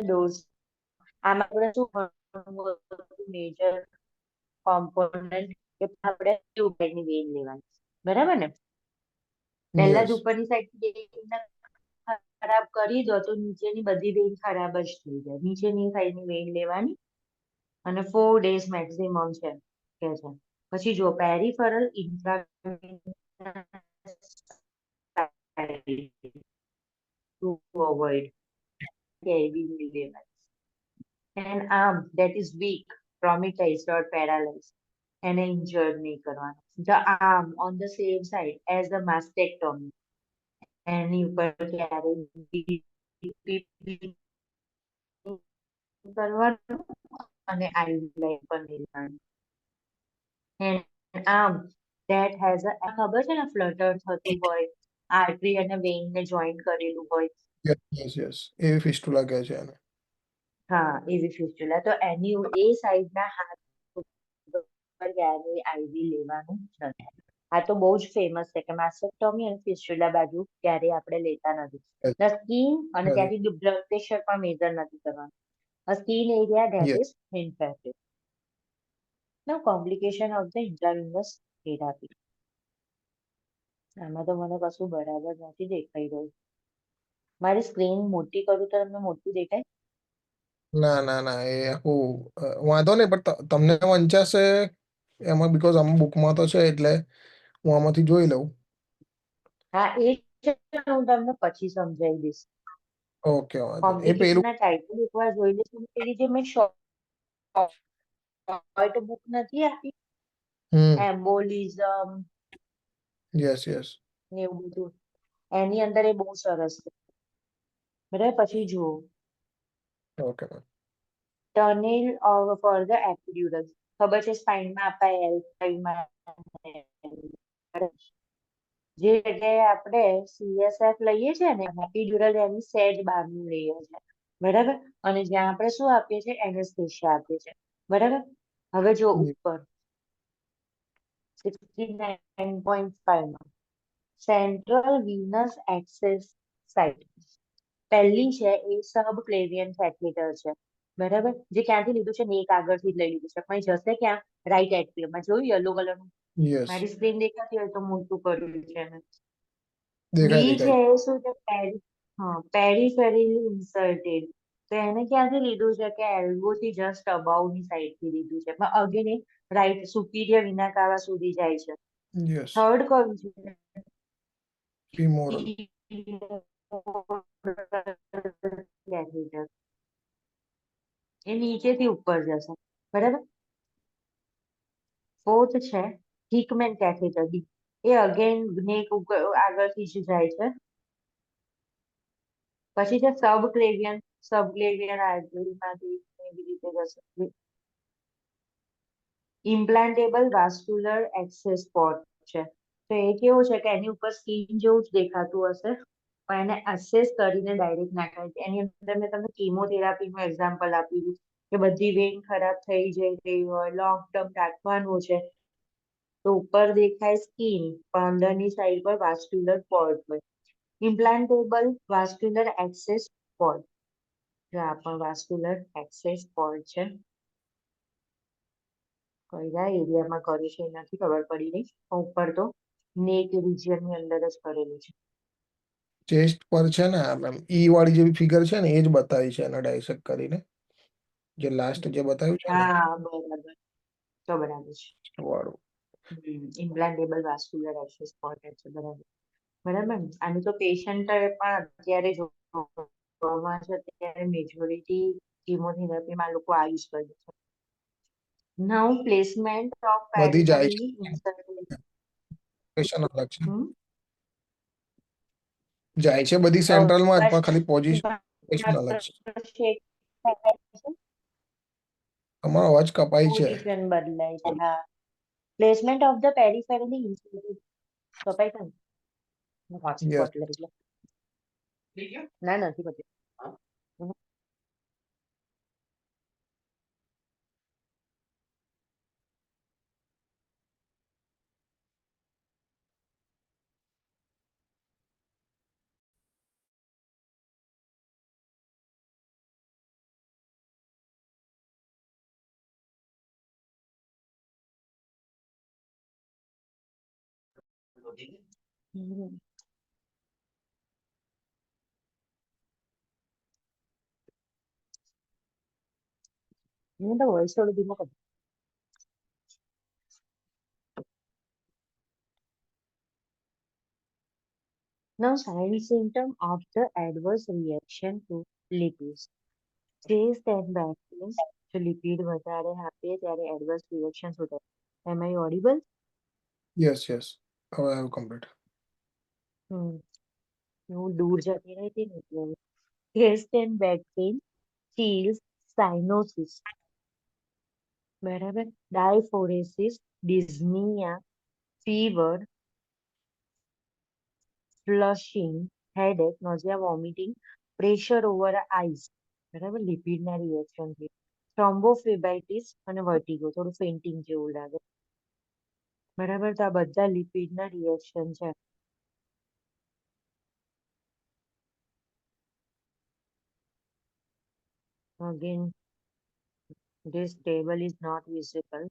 ડોઝ, આમાં આપણે શું મેજર કોમ્પોનન્ટ કે આપણે ટ્યુબની વેઇન લેવાની, બરાબર ને? પહેલા જ યસ. ઉપરની સાઈડ ખરાબ કરી દો તો નીચેની બધી વેઇન ખરાબ જ થઈ જાય. નીચેની સાઈડની વેઇન લેવાની અને 4 days મેક્સિમમ છે કે છે. પછી જો પેરિફેરલ ટુ અવોઇડ એવી લેવાય. An arm that is weak, traumatized or paralyzed એને injured નહીં કરવાનું. The arm on the same side as the mastectomy એની ઉપર ક્યારેય કરવાનું અને આઈલાઈન પણ લેવાનું. An arm that has a ખબર છે ને ફ્લટર થતું હોય, આર્ટરી અને વેઇન ને જોઈન્ટ કરેલું હોય. યસ યસ, એવી ફિસ્ટુલા કહે છે એને. હા, એવી ફિસ્ટુલા. તો એની એ સાઈડના હાથ ઉપર ક્યારેય આઈવી લેવાનું નથી. આ તો બહુ જ ફેમસ છે કે માસ્ટેક્ટોમી અને ફિસ્ટુલા બાજુ ક્યારે આપણે લેતા નથી. Yes, The skin અને નથી. ત્યાંથી બ્લડ પ્રેશર પણ મેજર નથી કરવાનું. A skin area that Yes. is infected. No complication of the intravenous therapy. આમાં તો મને કશું બરાબર નથી દેખાઈ રહ્યું. મારી સ્ક્રીન મોટી કરું તો તમને મોટું દેખાય? ના ના ના, એ આખું વાંધો નહીં, પણ તમને વંચાશે એમાં, બીકોઝ આમ બુકમાં તો છે એટલે હું આમાંથી જોઈ લઉં. હા, એ છે હું તમને પછી સમજાવી દઈશ. ઓકે, વાંધો નહીં. એ કોમ્પ્લિકેશન પેલું. ના ટાઇટલ એકવાર જોઈ લઈશું. પેલી જે મેં શોર્ટ બુક નથી આપી, એમ્બોલિઝમ યસ યસ. ને એવું બધું, એની અંદર એ બહુ સરસ છે. બરાબર. પછી જુઓ okay. Turning for the epidural. ખબર છે સ્પાઇનમાં આપણા જે જગ્યાએ આપણે CSF લઈએ છીએ ને એપિડ્યુરલ એની સેજ બહારનું લઈએ છે. બરાબર. અને જ્યાં આપણે શું આપીએ છીએ, એનેસ્થેસિયા આપીએ છીએ. બરાબર. હવે જો ઉપર 69.5 માં સેન્ટ્રલ વીનસ એક્સેસ સાઇટ પહેલી છે એ સબ ક્લેવિયન કેથેટર છે. બરાબર. જે ક્યાંથી લીધું છે, નેક આગળથી જ લઈ લીધું છે, પણ જશે ક્યાં, રાઈટ એટ્રિયમમાં. જોયું યલો કલરનું? યસ. મારી સ્ક્રીન દેખાતી હોય તો મોટું કર્યું છે એને. દેખાય બી છે દેખાય. એ શું છે, પેરીફેરલી ઇન્સર્ટેડ. તો એને ક્યાંથી લીધું છે કે એલ્બો થી જસ્ટ અબાઉ ની સાઈડ થી લીધું છે, પણ અગેન એ રાઈટ સુપીરિયર વિના કાવા સુધી જાય છે. યસ. થર્ડ કયું છે? ફીમોરલ. એ નીચેથી ઉપર જશે. બરાબર. ફોર્થ છે હિકમેન કેથેટર, ડી. એ અગેન નેક આગળથી જ જાય છે. પછી છે સબક્લેવિયન આર્ટરીમાંથી એવી રીતે જશે. ઇમ્પ્લાન્ટેબલ વાસ્ક્યુલર એક્સેસ પોર્ટ છે. તો એ કેવું છે કે એની ઉપર સ્કીન જેવું જ દેખાતું હશે, પણ એને એક્સેસ કરીને ડાયરેક્ટ નાખાય છે. એની અંદર મેં તમને કીમોથેરાપીનું એક્ઝામ્પલ આપ્યું કે બધી વેઇન ખરાબ થઈ જઈ હોય, લોંગ ટર્મ રાખવાનું છે, તો ઉપર દેખાય સ્કીન, પણ અંદરની સાઈડ પર વાસ્ક્યુલર પોર્ટ હોય. ઇમ્પ્લાન્ટેબલ વાસ્ક્યુલર એક્સેસ પોર્ટ. જો આ પણ વાસ્ક્યુલર એક્સેસ પોર્ટ છે. કયા એરિયામાં કર્યું છે એ નથી ખબર પડી રહી, પણ ઉપર તો નેક રિજિયન ની અંદર જ કરેલું છે. ચેસ્ટ પર છે ને, આમ ઈ વાળી જેવી ફિગર છે ને, એ જ બતાવી છે એને ડાયસેક્ટ કરીને, જે લાસ્ટ જે બતાવ્યું છે ને હા, બરાબર. તો બરાબર છે. વાળું. ઇમ્પ્લાન્ટેબલ વાસ્ક્યુલર એક્સેસ પોર્ટ છે. બરાબર. બરાબર ને? આનું તો પેશન્ટ પણ અત્યારે જોવામાં છે, અત્યારે મેજોરિટી કીમોથેરાપીમાં લોકો આ યુઝ કરે છે. નાઉ પ્લેસમેન્ટ ઓફ બધી જાય પેરિફેરલી ઇન્સર્ટેડ. છે, અલગ છે. જાય છે બધી સેન્ટ્રલમાં જ, પણ ખાલી પોઝિશન અલગ છે. અમારો અવાજ કપાય છે. પોઝિશન બદલાય છે. હા. Placement of the peripherally inserted. કપાય છે ને? યસ. હોટસ્પોટ એટલે ના નથી બધું. હું તો વોઇસ થોડું ધીમો કર. Now, sign symptom of the adverse reaction to lipids. Chest and back pains. જો લિપિડ વધારે આપીએ ત્યારે એડવર્સ રિએક્શન શું થાય? Am I audible? Yes yes, હવે આવ્યું કમ્પ્લીટ. હું દૂર જતી રહી હતી ને એટલે. Chest and back pain, chills, cyanosis, બરાબર, diaphoresis, dyspnoea, fever, flushing, headache, nausea, vomiting, pressure over eyes, બરાબર, લિપિડના રિએક્શનથી, થ્રોમ્બોફ્લેબાઇટિસ અને વર્ટિગો, થોડું ફેન્ટિંગ જેવું લાગે, બરાબર. તો આ બધા લિપિડના રિએક્શન છે. Again this table is not visible,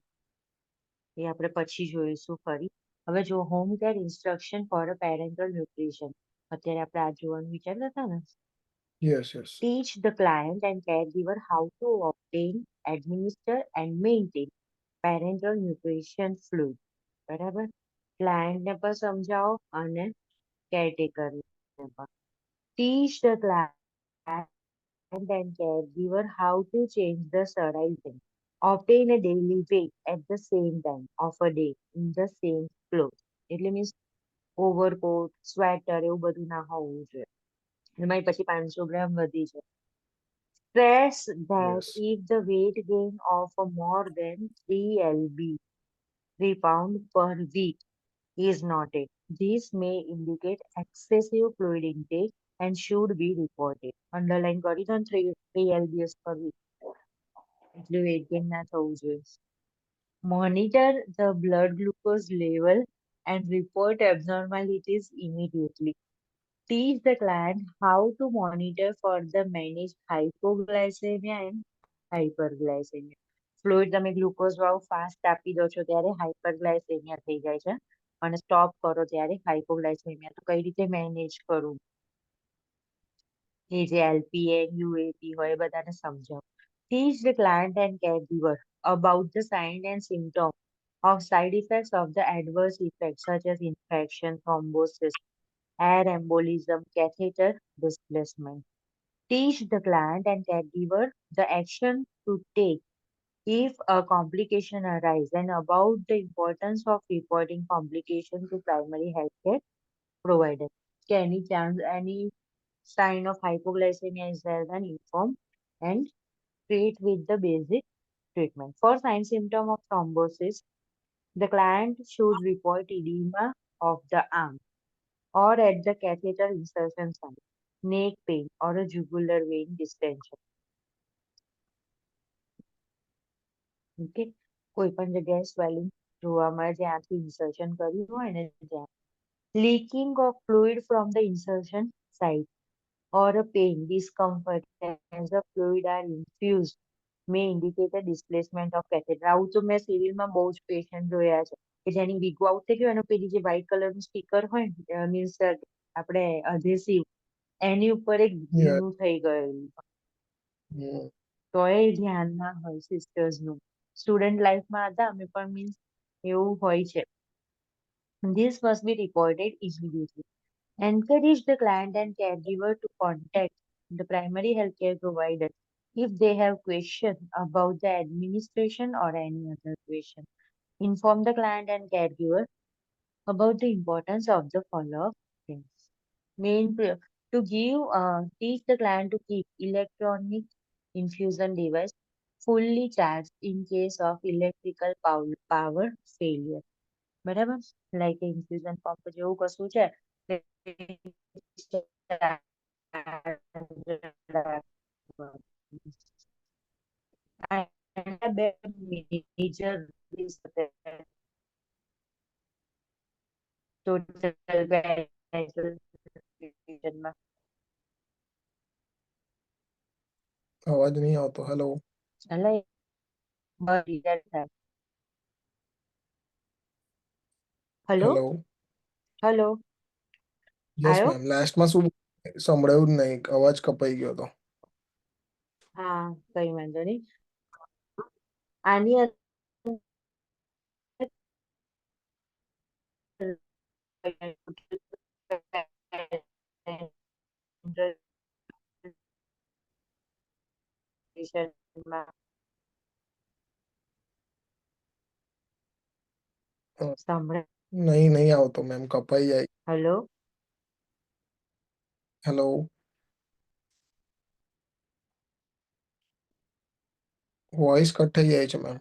એ આપણે પછી જોઈશું ફરી. હવે જો home care instruction for a parenteral nutrition, અત્યારે આપણે આ જોવાનું વિચારતા હતા ને. Yes yes. Teach the client and caregiver how to obtain, administer and maintain parental nutrition fluid, બરાબર. ક્લાયન્ટને પણ સમજાવો અને કેરટેકરને પણ. Teach the client and caregiver how to change the sterile thing. Obtain a daily weight at the same time of a day in the same clothes. એટલે means overcoat, sweater એવું બધું ના હોવું જોઈએ. એમાં પછી 500 ગ્રામ વધી છે. Stress that yes if the weight gain of more than 3 lb, 3 pound per week is noted, this may indicate excessive fluid intake and should be reported. Underline કરી દો ને 3 lbs per week. એટલે weight gain ના થવું જોઈએ. Monitor the blood glucose level and report abnormalities immediately. Teach the client how to monitor for the managed hypoglycemia and hyperglycemia. Fluid તમે glucose વાળું fast આપી દો છો ત્યારે હાઇપરગ્લાયસેમિયા થઈ જાય છે અને સ્ટોપ કરો ત્યારે હાઇપોગ્લાયસેમિયા. તો કઈ રીતે મેનેજ કરવું એ જે એલપીએન યુએપી હોય એ બધાને સમજાવો. Teach the client and caregiver about the signs and symptoms of side effects of the adverse effects such as infection, thrombosis, air embolism, catheter displacement. Teach the client and caregiver the action to take if a complication arises and about the importance of reporting complication to primary healthcare provider. Any chance, any sign of hypoglycemia is there, then inform and treat with the basic treatment. For sign symptom of thrombosis, the client should report edema of the arm or at the catheter insertion site, neck pain or a jugular vein distension. Okay, કોઈ પણ જગ્યાએ swelling જોવા મળે જ્યાંથી insertion કર્યું હોય ને ત્યાં. Leaking of fluid from the insertion site or a pain, discomfort as the fluid are infused may indicate a displacement of catheter. આવું તો મેં સિવિલમાં બહુ જ પેશન્ટ જોયા છે કે જેની વીગો આઉટ થઈ ગયું અને પેલી જે વ્હાઈટ કલરનું સ્ટીકર હોય ને મીન્સ આપણે અધેસિવ એની ઉપર એક યસ. ભીનું થઈ ગયેલું. તો એ ધ્યાન ના હોય સિસ્ટર્સનું. સ્ટુડન્ટ લાઈફમાં હતા અમે પણ મીન્સ એવું હોય છે. This must be reported immediately. Encourage the client and caregiver to contact the primary healthcare provider if they have questions about the administration or any other question. Inform the client and caregiver about the importance of the follow-up things. To give, teach the client to keep electronic infusion device fully charged in case of electrical power failure. બરાબર, like infusion pump જેવું કશું છે બે major અવાજ નહીં આવતો. Hello hello hello. Hello yes આયો. Ma'am, લાસ્ટમાં શું સંભળાયું જ નહીં, અવાજ કપાઈ ગયો હતો. હા, કઈ વાંધો નહીં. આની અંદર સંભળાય? નહીં નહીં આવતો મેમ, કપાઈ જાય. હલો. હેલો. વોઇસ કટ થઈ જાય છે ma'am.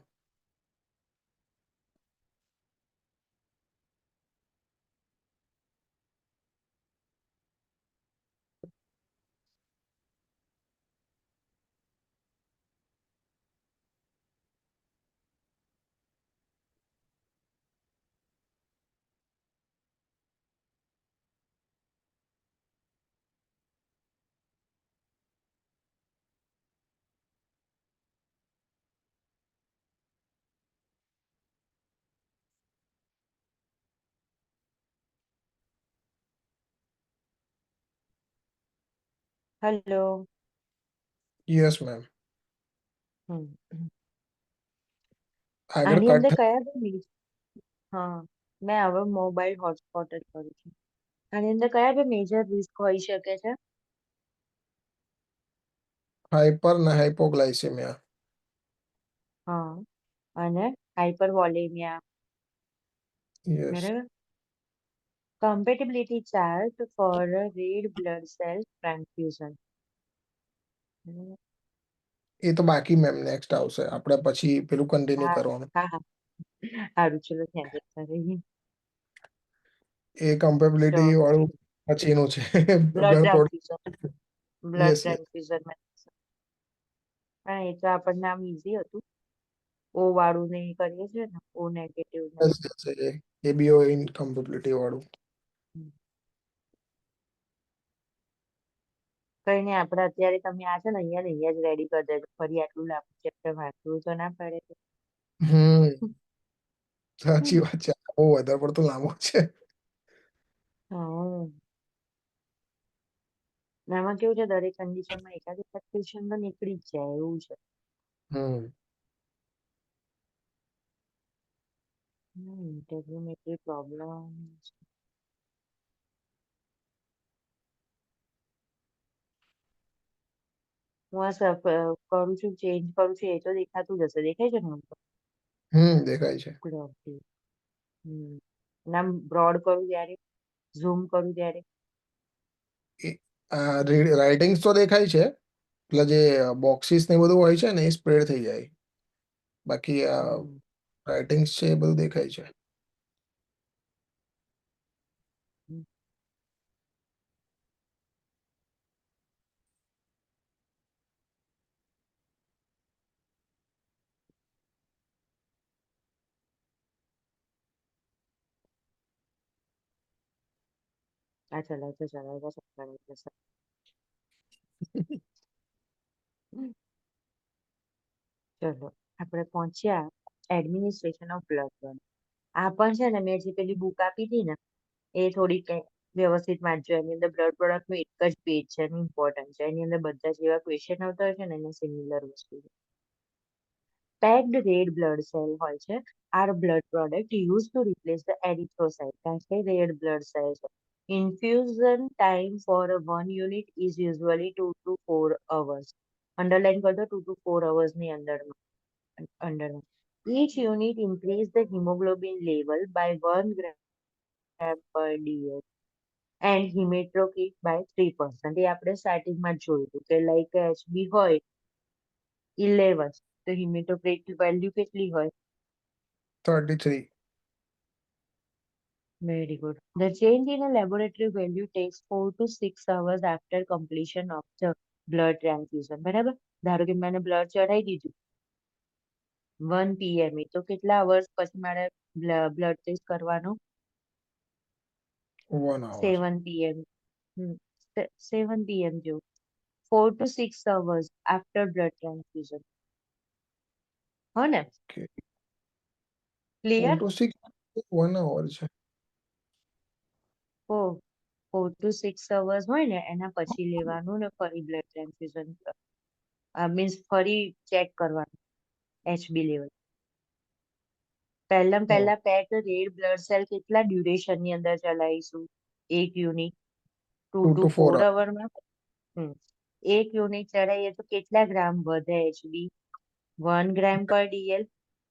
Hello. Yes ma'am. Hmm. આગળ આની કટ અંદર થઈ. કયા બે હા, મેં હવે મોબાઈલ હોટસ્પોટ જ કરું છું. આની અંદર કયા બે મેજર રિસ્ક હોઈ શકે છે? હાઇપર ને હાઇપોગ્લાયસેમિયા. હા, અને હાઇપરવોલેમિયા. યસ. બરાબર. Compatibility chart for a red blood cell transfusion. બરાબર. એ તો બાકી મેમ નેક્સ્ટ આવશે, આપણે પછી પેલું કન્ટિન્યુ હા કરવાનું. હા હા, સારું, ચલો ધ્યાન રાખતા રહીએ. એ કમ્પેબિલિટી તો વાળું પછીનું છે. Blood blood product. Transfusion, blood yes yes. Transfusion. પણ એ તો આપણને આમ ઈઝી હતું. ઓ વાળું ને એ કરીએ છીએ ને, ઓ નેગેટિવ ને. યસ યસ, એ બીઓ ઇનકમ્પેબિલિટી વાળું. હમ. કઈ નઈ, આપણે અત્યારે તમે આ છે ને અહીંયા જ રેડી કરી દેજો. ફરી આટલું લાંબુ ચેપ્ટર વાંચવું તો ના પડે. હમ. સાચી વાત છે, બહુ વધારે પડતું લાંબુ છે. હા. આમાં કેવું છે, દરેક કન્ડિશનમાં એકાદ એકાદ ક્વેશ્ચન તો નીકળી જ જાય એવું છે. હમ. ઇન્ટેગ્રોમેટ્રી પ્રોબ્લેમ. હું આ કરું છું, ચેન્જ કરું છું, એ તો દેખાતું જ હશે. દેખાય છે ને આમ તો? દેખાય છે. Okay. નામ બ્રોડ કરું ત્યારે, ઝૂમ કરું ત્યારે. રાઇટિંગ્સ તો દેખાય છે, એટલે જે બોક્સિસ ને બધું હોય છે ને એ સ્પ્રેડ થઈ જાય. બાકી હમ. રાઇટિંગ્સ છે એ બધું દેખાય છે. હમ. આ ચલાવતો ચલાવતો ચલાવતો જશે. ચલો, આપણે પહોંચ્યા એડમિનિસ્ટ્રેશન ઓફ બ્લડ. આ પણ છે ને, મેં જે પેલી બુક આપી હતી ને, એ થોડીક વ્યવસ્થિત વાંચજો. એની અંદર બ્લડ પ્રોડક્ટ નું એક જ પેજ છે, એનું ઇમ્પોર્ટન્ટ છે. એની અંદર બધા જેવા ક્વેશ્ચન આવતા હોય છે ને, એને સિમિલર વસ્તુ છે. પેક્ડ રેડ બ્લડ સેલ હોય છે, are blood product use to replace the erythrocyte. કારણ કે રેડ બ્લડ સેલ છે. Infusion time for one unit is usually 2 to 4 hours. Underline કરી દો, 2 to 4 hours ની અંડરમાં. Each unit increase the hemoglobin level by 1 gram per dl and hematocrit by 3%. એ આપણે સ્ટાર્ટિંગમાં જ જોયું હતું કે લાઈક HB હોય 11, તો હિમેટોક્રિટ વેલ્યુ કેટલી હોય? 33. Very good. The change in a laboratory value takes 4 to 6 hours after completion of the blood transfusion. બરાબર. ધારો કે મને બ્લડ ચડાઈ દીધું 1 PM, તો કેટલા અવર્સ પછી મારે બ્લડ ટેસ્ટ કરવાનો? 1 hour. 7 PM. 7 PM જેવું. 4 to 6 hours after blood transfusion. હો ને? Okay. For clear? Two six 1 hour છે. 4 to 6 hours હોય ને, એના પછી લેવાનું ને ફરી બ્લડ ટ્રાન્સફ્યુઝન મીન્સ ફરી ચેક કરવાનું. HB level. પહેલા ઓ, પહેલા પેક રેડ બ્લડ સેલ કેટલા ડ્યુરેશન ની અંદર ચલાવીશું? 1 unit, 2 2 to to 4 4 hours. અવરમાં. 1 unit ચલાવીએ તો કેટલા ગ્રામ વધે HB? 1 ગ્રામ પર DL.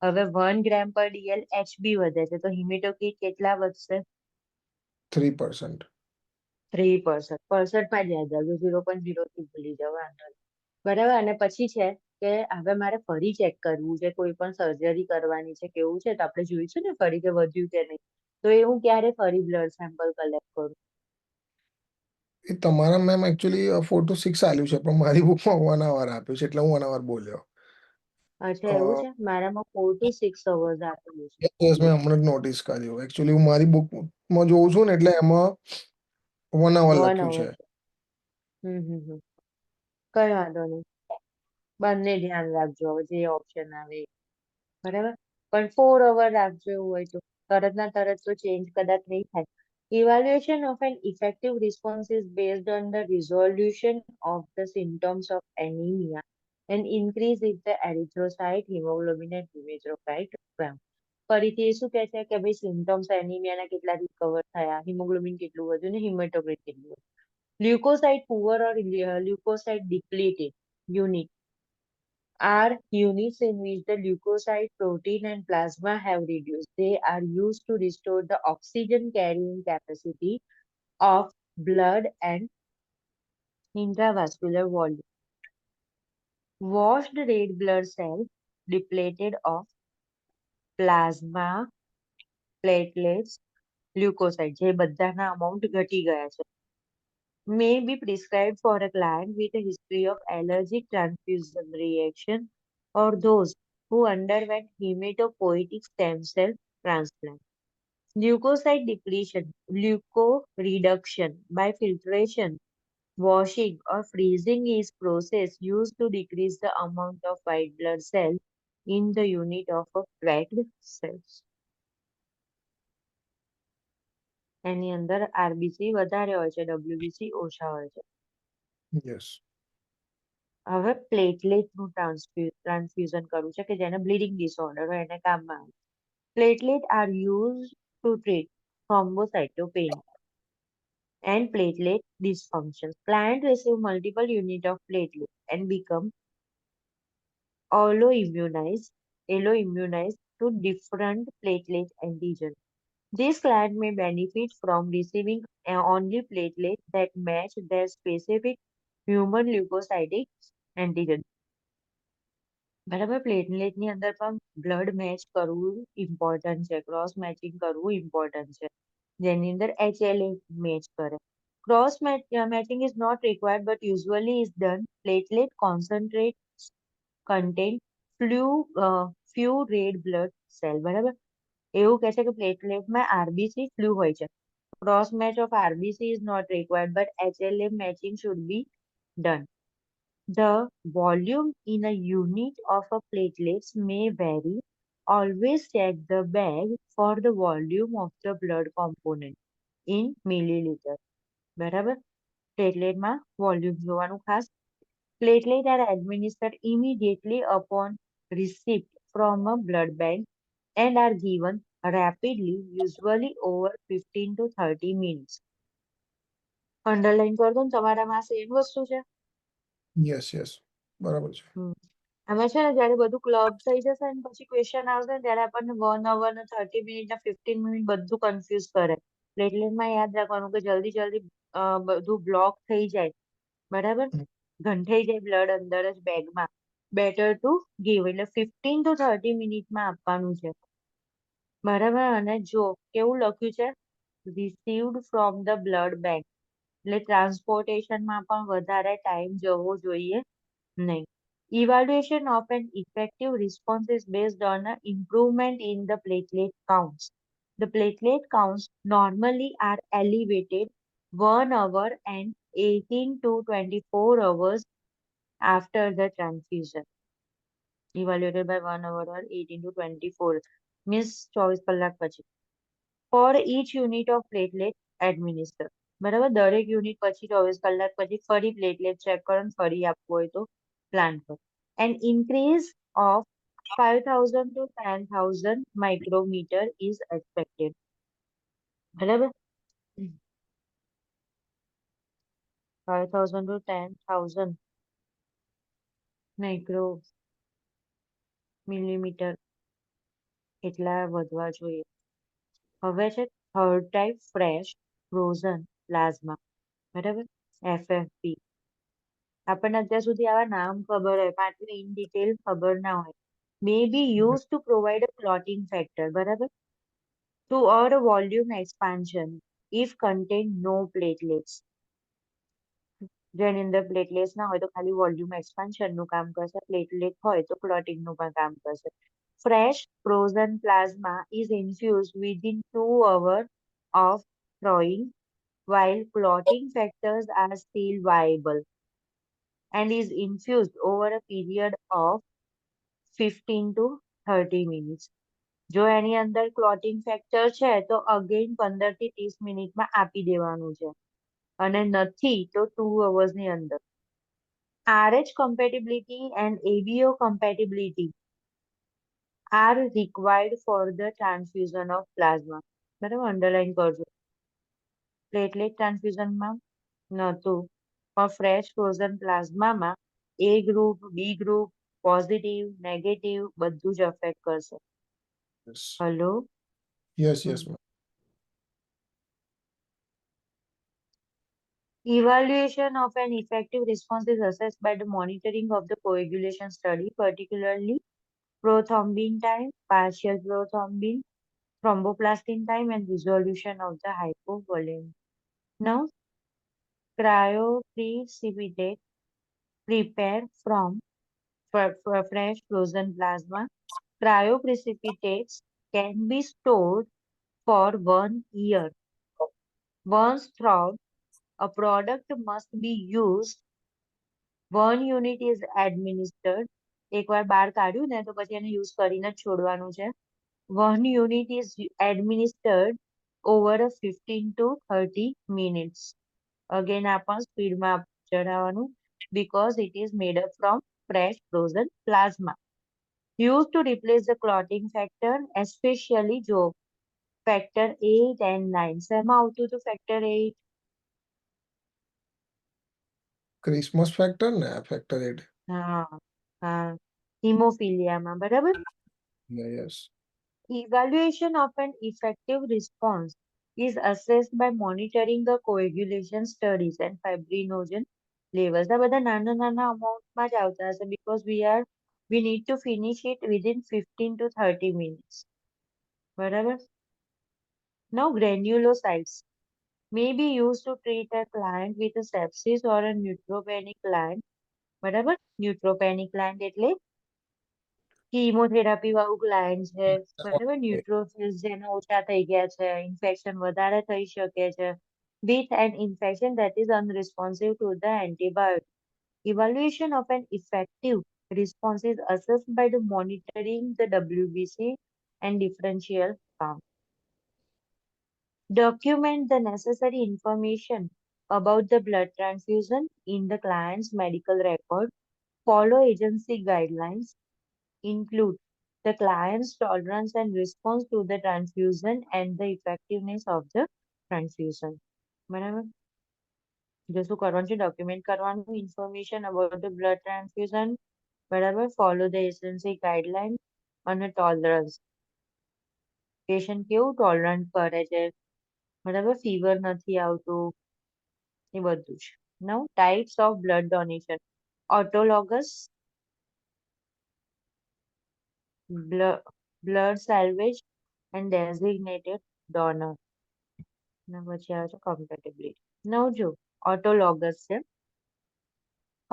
હવે 1 ગ્રામ પર DL HB વધે છે તો હિમેટોક્રિટ કેટલા વધશે? 3%. 3%. પર્સન્ટમાં જ યાદ રાખજો, 0.0 થી ભૂલી જવા. બરાબર. અને પછી છે કે હવે મારે ફરી ચેક કરવું છે, કોઈ પણ સર્જરી કરવાની છે કેવું છે, તો આપણે જોઈશું ને ફરી કે વધ્યું કે નહીં. તો એ હું ક્યારે ફરી બ્લડ સેમ્પલ કલેક્ટ કરું? એ તમારા મેમ એકચ્યુઅલી 4 to 6 આલ્યું છે પણ મારી બુકમાં 1 hour આપ્યું છે એટલે હું 1 hour બોલ્યો. અચ્છા, એવું છે. મારામાં 4 to 6 અવર્સ આપેલું છે. યસ મેં હમણાં જ નોટિસ કર્યું. એકચ્યુઅલી હું મારી બુકમાં જોઉં છું ને એટલે એમાં 1 hour 1 લખ્યું છે. અવર છે. કઈ વાંધો નહીં. બંને ધ્યાન રાખજો, હવે જે ઓપ્શન આવે એ. બરાબર. પણ 4 અવર રાખજો એવું હોય તો. તરત ના તરત તો ચેન્જ કદાચ નહીં થાય. Evaluation of an effective response is based on the resolution of the symptoms of anemia and increase in the erythrocyte, hemoglobin and hematocrit count. ફરીથી એ શું કહે છે કે ભાઈ સિમ્ટમ્સ એનિમિયાના કેટલા રિકવર થયા, હિમોગ્લોબિન કેટલું વધ્યું ને હિમેટોક્રિટ કેટલું વધ્યું. Leukocyte poor or leukocyte depleted unit are units in which the leukocyte protein and plasma have reduced. They are used to restore the oxygen carrying capacity of blood and intravascular volume. Washed red blood cells depleted of plasma, platelets, leukocytes, જે બધાના amount ઘટી ગયા છે, may be prescribed for a client with a history of allergic transfusion reaction or those who underwent hematopoietic stem cell transplant. Leukocyte depletion, leukoreduction by filtration, washing, or freezing is process used to decrease the amount of white blood cell in the unit of a cracked cells. એની અંદર RBC વધારે હોય છે, WBC ઓછા હોય છે. Yes. હવે પ્લેટલેટનું transfusion કરવું છે કે જેને બ્લીડિંગ ડિસઓર્ડર હોય એને કામમાં આવે. Platelet are used to treat thrombocytopenia and platelet dysfunctions. Client receive multiple units of platelet and become alloimmunized to different platelet antigens. This client may benefit from receiving only platelets that match their specific human leukocytic antigen. બરાબર. પ્લેટલેટની અંદર પણ blood match કરવું important છે, cross matching કરવું important છે, જેની અંદર HLA match કરે. Cross matching is not required but usually is done. Platelet concentrates contain few red blood cell. બરાબર. એવું કહે છે કે પ્લેટલેટમાં RBC ફ્લુ હોય છે. Cross match of RBC is not required but HLA matching should be done. The volume in a unit of a platelets may vary. Always check the bag for the volume of the blood component in milliliter. બરાબર. પ્લેટલેટમાં volume જોવાનું ખાસ. Platelets are administered immediately upon receipt from a blood bank and are given rapidly, usually over 15 to 30 minutes. Underline કરી દો ને તમારામાં same વસ્તુ છે. Yes yes બરાબર છે. આમાં છે ને જયારે બધું ક્લબ થઈ જશે ને પછી ક્વેશ્ચન આવશે ને ત્યારે આપણને 1 hour ને 30 મિનિટ ને 15 મિનિટ બધું કન્ફ્યુઝ કરે. પ્લેટલેટમાં યાદ રાખવાનું કે જલ્દી જલ્દી બધું બ્લોક થઈ જાય. બરાબર. ગંઠાઈ જાય બ્લડ અંદર જ બેગમાં. બેટર ટુ ગીવ એટલે 15 to 30 મિનિટમાં આપવાનું છે. બરાબર. અને જો કેવું લખ્યું છે, received from the blood bank એટલે ટ્રાન્સપોર્ટેશનમાં પણ વધારે ટાઈમ જવો જોઈએ નહીં. Evaluation of an effective response is based on an improvement in the platelet counts. The platelet counts normally are elevated 1 hour and 18 to 24 hours after the transfusion. Evaluated by 1 hour or 18 to 24 means 24 કલાક પછી. For each unit of platelet administer. બરાબર. દરેક unit પછી 24 કલાક પછી ફરી platelet check કરો ને ફરી આપવું હોય તો પ્લાન કરો. An increase of 5,000 to 10,000 micrometer is expected. બરાબર? 5,000 to 10,000 માઇક્રોમિલીમીટર એટલા વધવા જોઈએ. હવે છે third type fresh frozen plasma. બરાબર? FFP. આપણને અત્યાર સુધી આવા નામ ખબર હોય પણ આટલું ઇન ડિટેલ ખબર ના હોય. May be use to provide a clotting factor. બરાબર? To or a volume expansion if contain no platelets. જેની અંદર પ્લેટલેટ્સ ના હોય તો ખાલી વોલ્યુમ એક્સપાન્શન નું કામ કરશે, પ્લેટલેટ હોય તો ક્લોટિંગ નું પણ કામ કરશે. Fresh frozen plasma is infused within 2 hours of thawing, while clotting factors are still viable and is infused over a period of 15 to 30 minutes. જો એની અંદર ક્લોટિંગ ફેક્ટર છે તો અગેન 15 થી 30 મિનિટમાં આપી દેવાનું છે અને નથી તો 2 hours ની અંદર. RH compatibility and ABO compatibility are required for the transfusion of plasma. બરાબર અંડરલાઈન કરજો. પ્લેટલેટ ટ્રાન્સફ્યુઝનમાં નહોતું પણ ફ્રેશ ફ્રોઝન પ્લાઝમામાં A group, B group, positive, negative બધું જ અફેક્ટ કરશે. Yes. Hello. Yes, yes, ma'am. Evaluation of an effective response is assessed by the monitoring of the coagulation study, particularly prothrombin time, partial prothrombin, thromboplastin time, and resolution of the hypovolemia. Now, cryoprecipitate prepare from fresh frozen plasma. Cryoprecipitates can be stored for 1 year. Once thawed, a product must be used. 1 unit is administered. એકવાર બહાર કાઢ્યું ને તો પછી એને use કરીને જ છોડવાનું છે. 1 unit is administered over a 15 to 30 minutes. Again આ પણ સ્પીડમાં ચડાવવાનું because it is made up from fresh frozen plasma. Used to replace the clotting factor, especially જો factor 8 and 9. શેમાં આવતું હતું factor 8? Christmas factor ને factor 8. હા હિમોફિલિયામાં. બરાબર? Yeah, yes. Evaluation of an effective response is assessed by monitoring the coagulation studies and fibrinogen levels. આ બધા નાના નાના અમાઉન્ટમાં જ આવતા હશે because we need to finish it within 15 to 30 minutes. બરાબર? Now granulocytes may be used to treat a client with a sepsis or a neutropenic client. બરાબર? Neutropenic client એટલે કીમોથેરાપી વાળું ક્લાયન્ટ છે. બરાબર? ન્યુટ્રોફિલ્સ જેને ઓછા થઈ ગયા છે, ઇન્ફેક્શન વધારે થઈ શકે છે, with an infection that is unresponsive to the antibiotic. Evaluation of an effective response is assessed by the monitoring the WBC and differential count. Document the necessary information about the blood transfusion in the client's medical record. Follow agency guidelines. Include the client's tolerance and response to the transfusion and the effectiveness of the transfusion. બરાબર? જો શું કરવાનું છે? Document કરવાનું information about the blood transfusion. બરાબર? Follow the agency guideline અને tolerance. Patient કેવું tolerant કરે છે? બરાબર? ફીવર નથી આવતું એ બધું જ. Now, types of blood donation. Autologous blood salvage and designated donor. પછી આવે છે compatibility. Now જો autologous છે.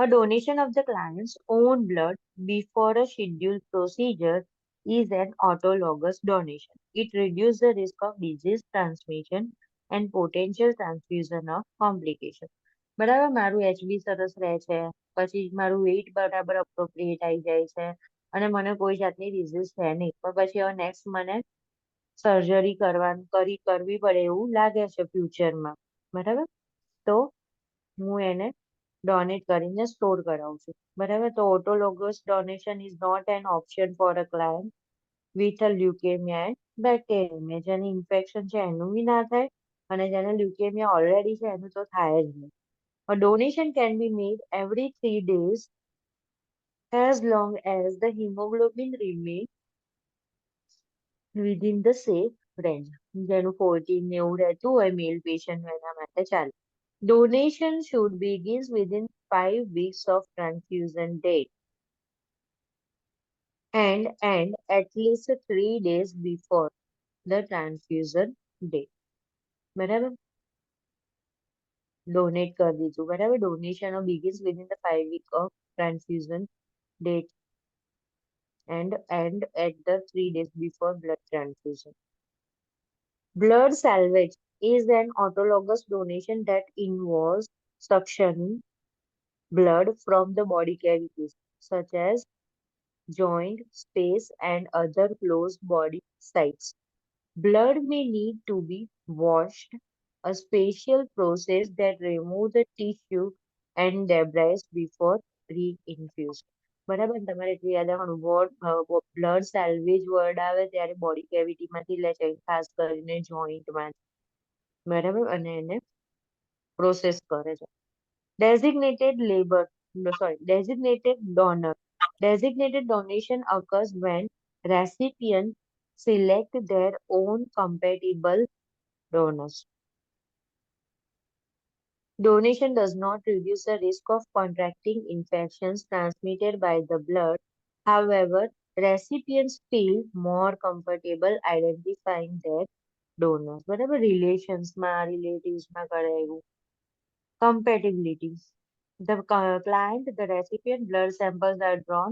A donation of the client's own blood before a scheduled procedure is an autologous donation. It reduces the risk of disease transmission and potential transfusion of complication. બરાબર? મારું HB સરસ રહે છે, પછી મારું weight બરાબર appropriate આવી જાય છે અને મને કોઈ જાતની disease છે નહીં, પણ પછી હવે next મને સર્જરી કરવી પડે એવું લાગે છે ફ્યુચરમાં. બરાબર? તો હું એને ડોનેટ કરીને સ્ટોર કરાવું છું. બરાબર, તો autologous donation is not an option for a client with a leukaemia and bacteraemia. જેને ઇન્ફેક્શન છે એનું બી ના થાય અને જેને લ્યુકેમિયા ઓલરેડી છે એનું તો થાય જ નહીં. A donation can be made every 3 days as long as the hemoglobin remains within the safe range. જેનું 14 ને એવું રહેતું હોય મેલ પેશન્ટ એના માટે ચાલે. Donation should begin within 5 weeks of transfusion date and end at least 3 days before the transfusion date. બરાબર, donate કરી દીધું. બરાબર, donation begins within the 5 week of transfusion date and end at the 3 days before blood transfusion. Blood salvage is an autologous donation that involves suctioning blood from the body cavities, such as joint, space, and other closed body sites. Blood may need to be washed, a special process that removes the tissue and debris before reinfused. બરાબર ને? તમારે એટલું યાદ રાખવાનું, blood salvage word આવે ત્યારે body cavity માંથી લે છે, ખાસ કરીને જોઈન્ટ માં. બરાબર, અને એને પ્રોસેસ કરે છે. Designated labor, no, sorry, designated donor. Designated donation occurs when recipients select their own compatible donors. Donation does not reduce the risk of contracting infections transmitted by the blood. However, recipients feel more comfortable identifying their donors. બરાબર, રિલેશન્સમાં રિલેટિવ્સમાં કરાયું. Compatibility. The client, the recipient blood samples are drawn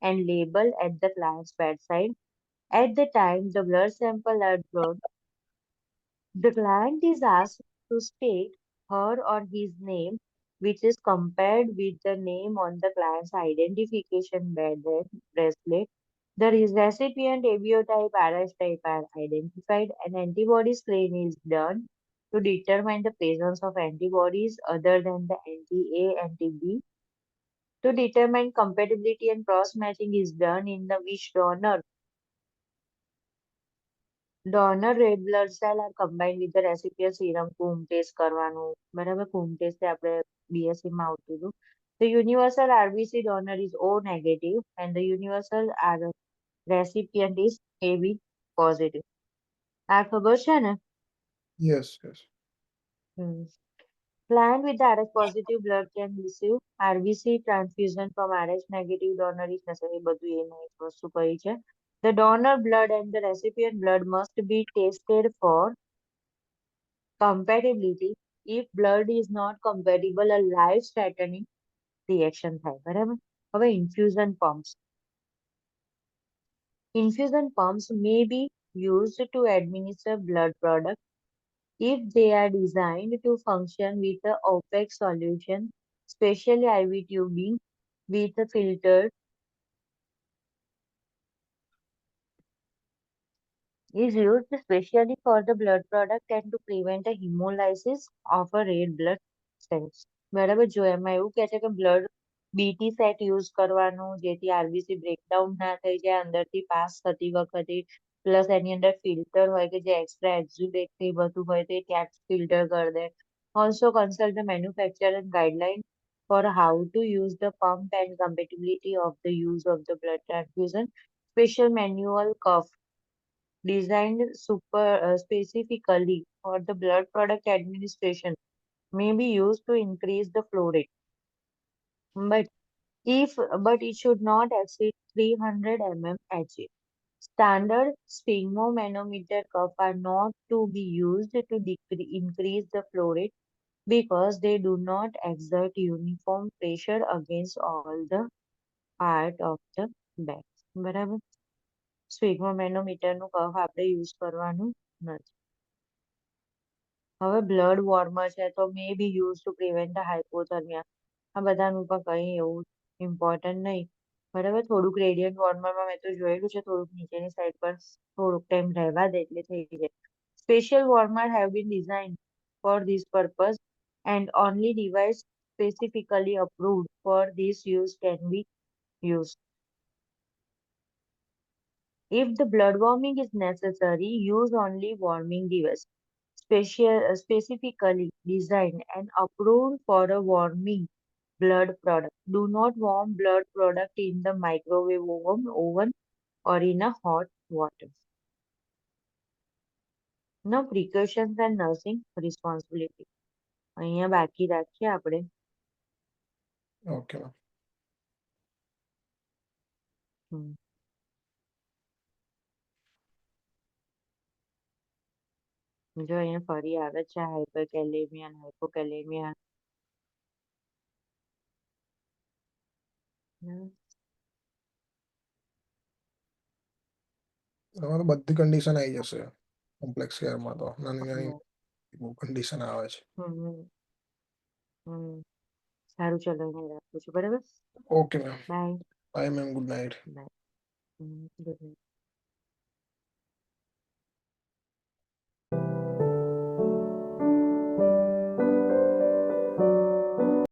and labeled at the client's bedside. At the time the blood samples are drawn, the client is asked to state her or his name, which is compared with the name on the client's identification bracelet. The recipient abiotype, RH type are identified. An antibody screen is done to determine the presence of antibodies other than the anti-A, anti-B. To determine compatibility and cross-matching is done in the which donor red blood cell are combined with the recipient serum. Coombs test કરવાનું. બરાબર, કુમ test આપણે BSc માં આવતું હતું. The universal RBC donor is O negative and the universal recipient is AB positive. આ ખબર છે ને? Yes yes. Client with the RH positive blood can receive RBC transfusion from RH negative donor is necessary. બધું એમાં એક વસ્તુ કહી છે. The donor blood and the recipient blood must be tested for compatibility. If blood is not compatible, a life-threatening reaction થાય. બરાબર, હવે infusion pumps. Infusion pumps may be used to administer blood products if they are designed to function with a opaque solution, especially IV tubing with a filtered is used specially for the blood product and to prevent the hemolysis of a red blood cells. બરાબર, જો એમાં એવું કહે છે કે blood BT set use કરવાનું જેથી RBC breakdown ના થઈ જાય અંદરથી પાસ થતી વખતે, પ્લસ એની અંદર ફિલ્ટર હોય કે જે એક્સ્ટ્રા એક્ઝુડેટ એ બધું હોય તે ત્યાં ફિલ્ટર કરી દે. Also consult the manufacturer guideline for how to use the pump and compatibility of the use of the blood transfusion. Special manual cuff designed specifically for the blood product administration may be used to increase the flow rate. But but it should not exceed 300 mm/h. Standard sphygmomanometer cuff are not to be used to increase the flow rate because they do not exert uniform pressure against all the part of the bag. બરાબર, સ્ફિગ્મોમેનોમીટરનું કફ આપણે use કરવાનું નથી. હવે blood વોર્મર છે તો મે be use two prevent the હાઇપોથર્મિયા. આ બધાનું પણ કંઈ એવું ઇમ્પોર્ટન્ટ નહીં. બરાબર, થોડુંક રેડિયન્ટ વોર્મરમાં મેં તો જોયેલું છે, થોડુંક નીચેની સાઈડ પર થોડુંક ટાઈમ રહેવા દે એટલે થઈ જાય. Special વોર્મર have been design for this purpose and only device specifically approved for this use can be used. If the blood warming is necessary, use only warming device specifically designed and approved for a warming blood product. Do not warm blood product in the microwave oven or in a hot water. No precautions and nursing responsibility. અહીંયા બાકી રાખીએ આપણે. Okay ma'am. Hmm. જો અહીંયા ફરી આવે છે હાઇપરકેલેમિયા અને હાઇપોકેલેમિયા. આમાં તો બધી કન્ડિશન આવી જશે કોમ્પ્લેક્સ કેરમાં, તો નાની નાની હમ. બહુ કન્ડિશન આવે છે. હમ. હમ. સારું ચલો અહીંયા રાખું છું બરાબર. Okay ma'am. Bye bye ma'am, good night. Bye. Good night.